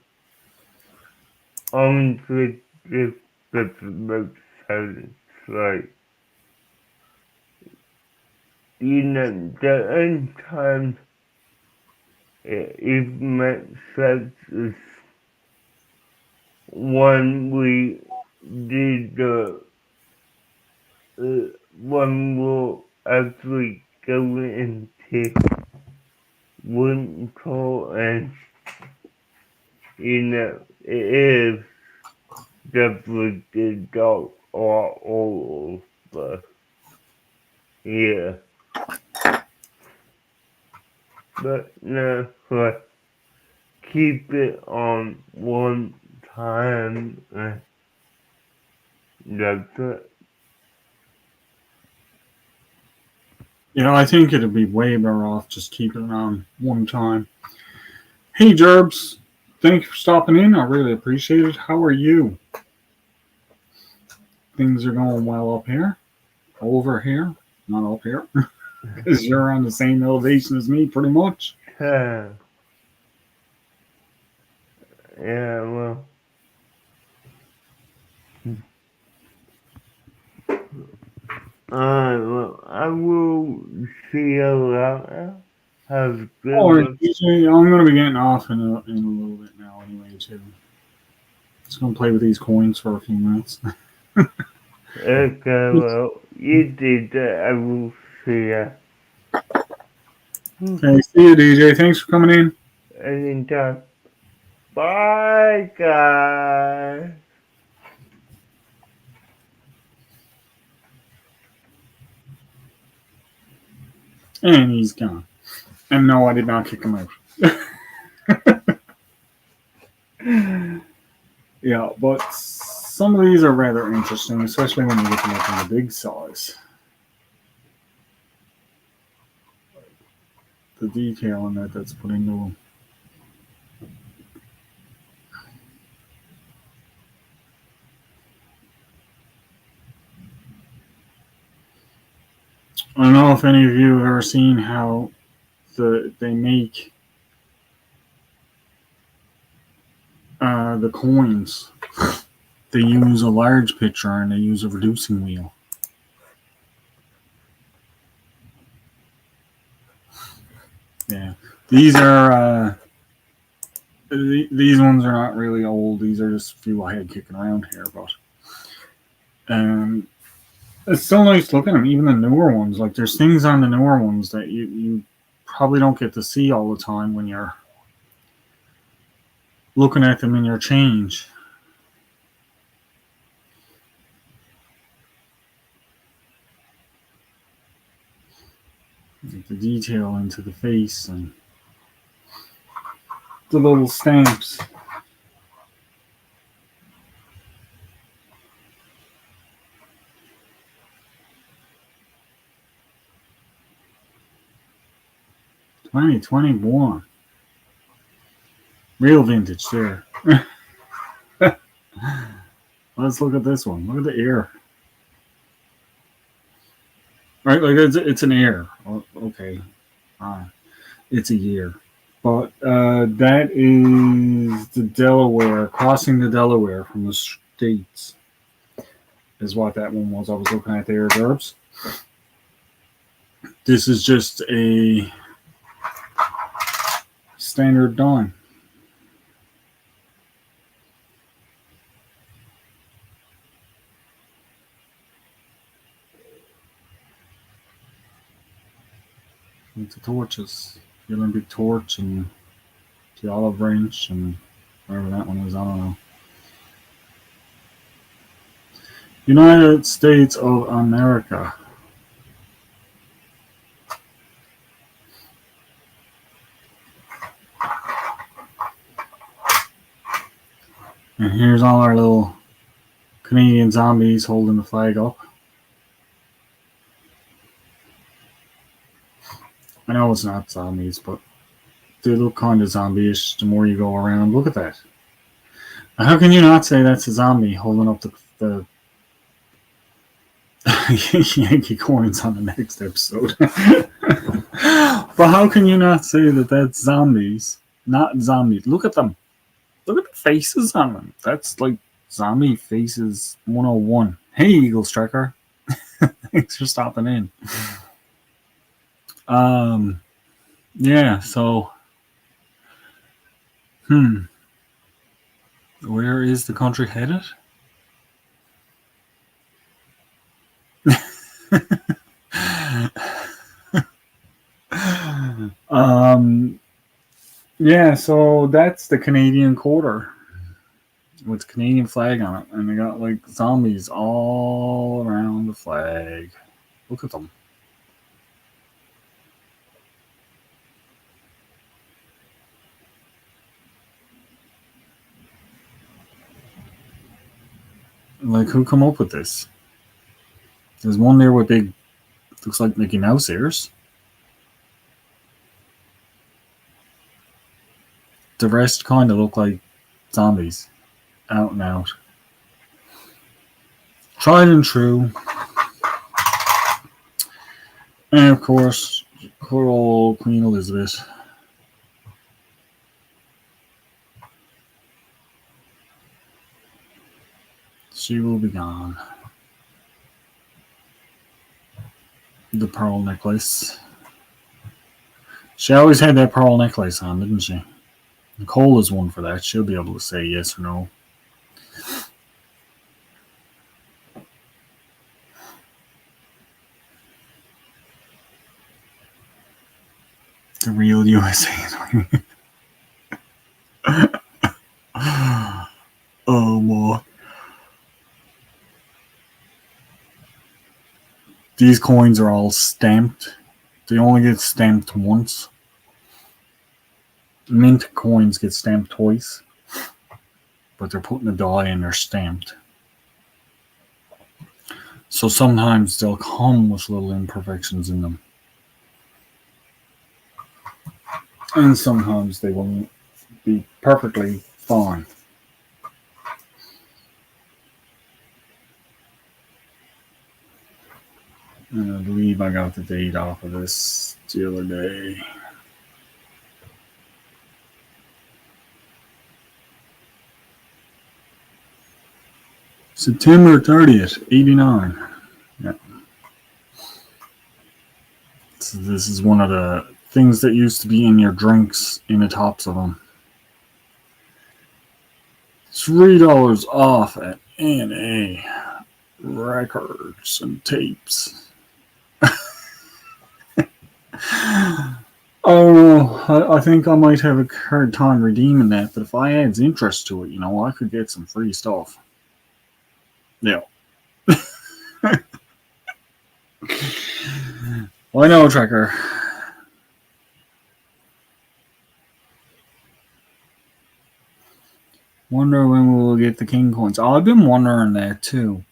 honestly, this makes sense. Like, you know, the only time it even makes sense is when we did when we'll actually go into winter and, you know, it is definitely the dark or all, but yeah. But no, like, keep it on one time. That's it. I think it'd be way better off just keeping it on one time. Hey, Gerbs, thank you for stopping in. I really appreciate it. How are you? Things are going well up here. Over here. Not up here. Because you're on the same elevation as me, pretty much. Yeah, well. Well, I will see you later. Have a good All right, one. DJ, I'm going to be getting off in a little bit now, anyway, too. Just going to play with these coins for a few minutes. Okay, well, you did that. I will see ya. Okay, see you, DJ. Thanks for coming in. Anytime. Bye, guys. And he's gone. And no, I did not kick him out. Yeah, but some of these are rather interesting, especially when you get them up in the big size. The detail in that's put into them. I don't know if any of you have ever seen how they make the coins. They use a large pitcher and they use a reducing wheel. Yeah, these are these ones are not really old. These are just a few I had kicking around here, but it's still nice looking at them. Even the newer ones, like there's things on the newer ones that you probably don't get to see all the time when you're looking at them in your change. Like the detail into the face and the little stamps. $20.21. Real vintage there. Let's look at this one. Look at the ear. Right, like it's an ear. Okay, it's a year. But that is the Delaware, crossing the Delaware from the States, is what that one was. I was looking at the hors d'oeuvres. This is just a standard dime. With the torches. The Olympic torch and the olive branch and whatever that one is, I don't know. United States of America. And here's all our little Canadian zombies holding the flag up. I know it's not zombies, but they look kind of zombie-ish the more you go around. Look at that. How can you not say that's a zombie holding up the Yankee coins on the next episode? But how can you not say that that's zombies? Not zombies. Look at them. Look at the faces on them. That's like zombie faces 101. Hey, Eagle Striker. Thanks for stopping in. Yeah, so where is the country headed? Yeah, so that's the Canadian quarter with the Canadian flag on it, and they got like zombies all around the flag. Look at them. Like, who come up with this? There's one there with big, looks like Mickey Mouse ears. The rest kind of look like zombies, out and out. Tried and true. And of course, poor old Queen Elizabeth. She will be gone. The pearl necklace. She always had that pearl necklace on, didn't she? Nicole is one for that. She'll be able to say yes or no. The real USA. Oh, boy. These coins are all stamped. They only get stamped once. mint coins get stamped twice, but they're putting a die and they're stamped. So sometimes they'll come with little imperfections in them. And sometimes they will be perfectly fine. And I believe I got the date off of this the other day. September 30th, 89. Yeah. So this is one of the things that used to be in your drinks in the tops of them. $3 off at A&A Records and Tapes. I don't know. I think I might have a hard time redeeming that, but if I adds interest to it, I could get some free stuff. Yeah. Well, I know, Trekker. Wonder when we will get the King coins. Oh, I've been wondering that too.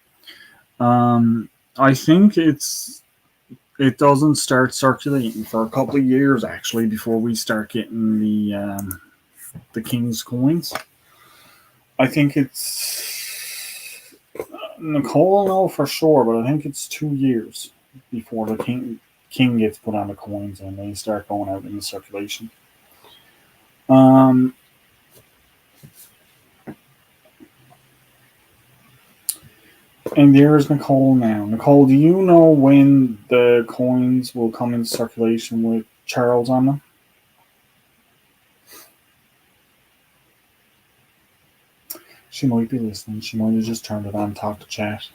I think it doesn't start circulating for a couple of years actually before we start getting the King's coins. I think it's Nicole will know for sure, but I think it's 2 years before the King gets put on the coins and they start going out in the circulation. And there's Nicole now. Nicole, do you know when the coins will come into circulation with Charles on them? She might be listening. She might have just turned it on and talked to chat.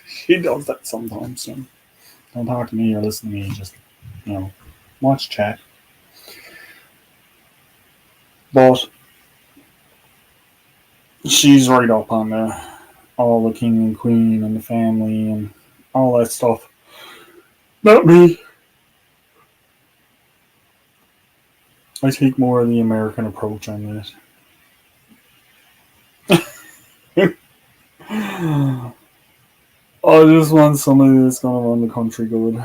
She does that sometimes. So don't talk to me or listen to me. Just, watch chat. But she's right up on all the king and queen and the family and all that stuff. Not me. I take more of the American approach on this. I just want somebody that's going to run the country good.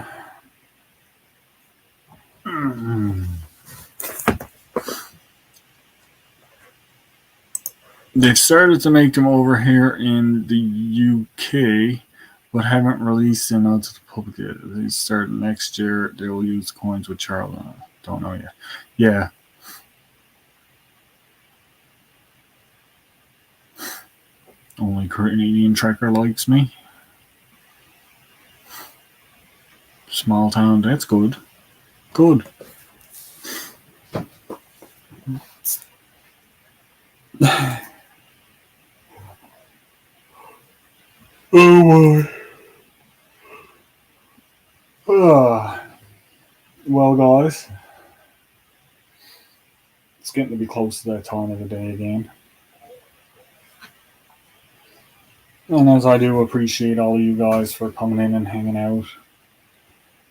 They've started to make them over here in the UK, but haven't released them out to the public yet. They start next year. They will use coins with Charles on it. Don't know yet. Yeah. Only Canadian Trekker likes me. Small town, that's good. Good. Oh my. Well, guys, it's getting to be close to that time of the day again. And as I do appreciate all of you guys for coming in and hanging out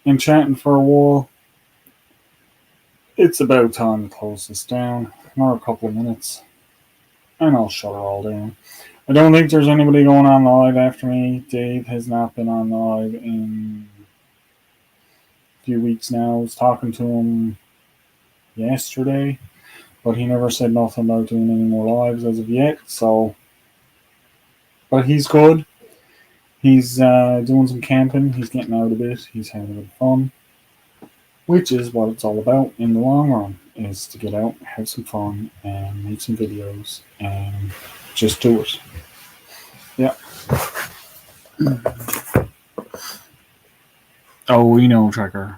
and chatting for a while, it's about time to close this down. Another couple of minutes, and I'll shut it all down. I don't think there's anybody going on live after me. Dave has not been on live in a few weeks now. I was talking to him yesterday, but he never said nothing about doing any more lives as of yet. But he's good. He's doing some camping. He's getting out a bit. He's having a bit of fun, which is what it's all about in the long run, is to get out, have some fun, and make some videos, and just do it. Yeah. Oh, we know, Trekker.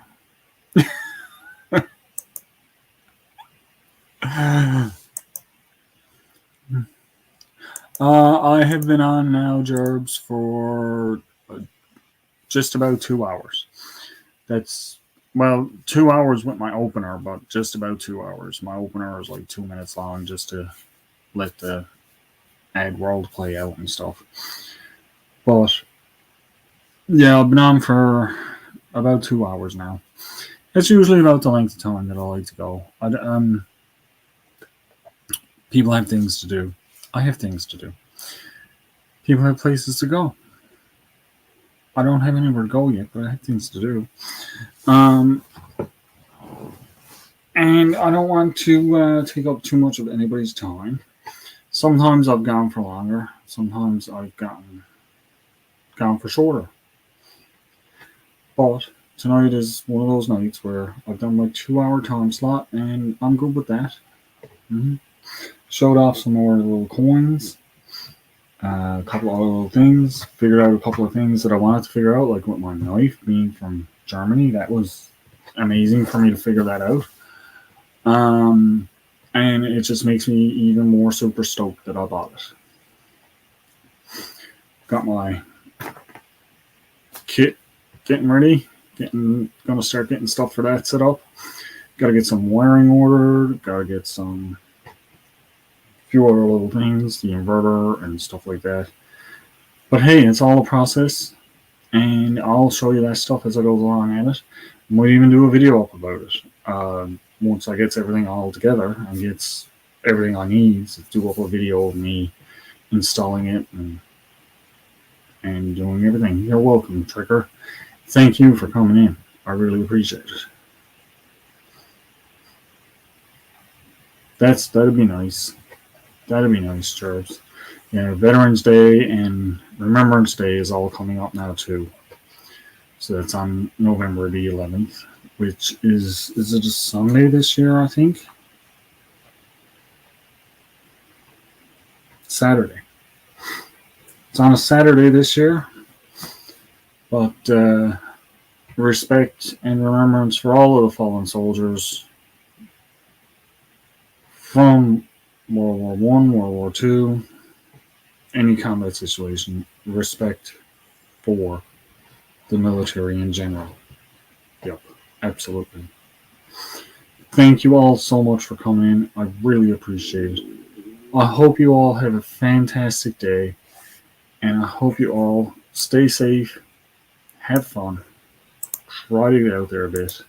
I have been on now, Gerbs, for just about 2 hours. That's, 2 hours with my opener, but just about 2 hours. My opener is like 2 minutes long just to let the ad world play out and stuff. But, yeah, I've been on for about 2 hours now. It's usually about the length of time that I like to go. People have things to do. I have things to do. People have places to go. I don't have anywhere to go yet, but I have things to do. And I don't want to take up too much of anybody's time. Sometimes I've gone for longer. Sometimes I've gone for shorter. But tonight is one of those nights where I've done my 2-hour time slot, and I'm good with that. Mm-hmm. Showed off some more little coins, a couple of little things, figured out a couple of things that I wanted to figure out, like with my knife being from Germany. That was amazing for me to figure that out. And it just makes me even more super stoked that I bought it. Got my kit getting ready. Gonna start getting stuff for that set up. Gotta get some wiring ordered. Gotta get some few other little things, the inverter and stuff like that. But hey, it's all a process, and I'll show you that stuff as I go along at it. I might even do a video up about it. Once I get everything all together and gets everything I need, to do up a video of me installing it and doing everything. You're welcome, Tricker. Thank you for coming in. I really appreciate it. That'd be nice. That'd be nice, Churbs. Yeah, Veterans Day and Remembrance Day is all coming up now too. So that's on November the 11th, which is it a Sunday this year, I think? Saturday. It's on a Saturday this year. But respect and remembrance for all of the fallen soldiers from World War I, World War II, any combat situation. Respect for the military in general. Yep, absolutely. Thank you all so much for coming in. I really appreciate it. I hope you all have a fantastic day, and I hope you all stay safe, have fun, try to get out there a bit,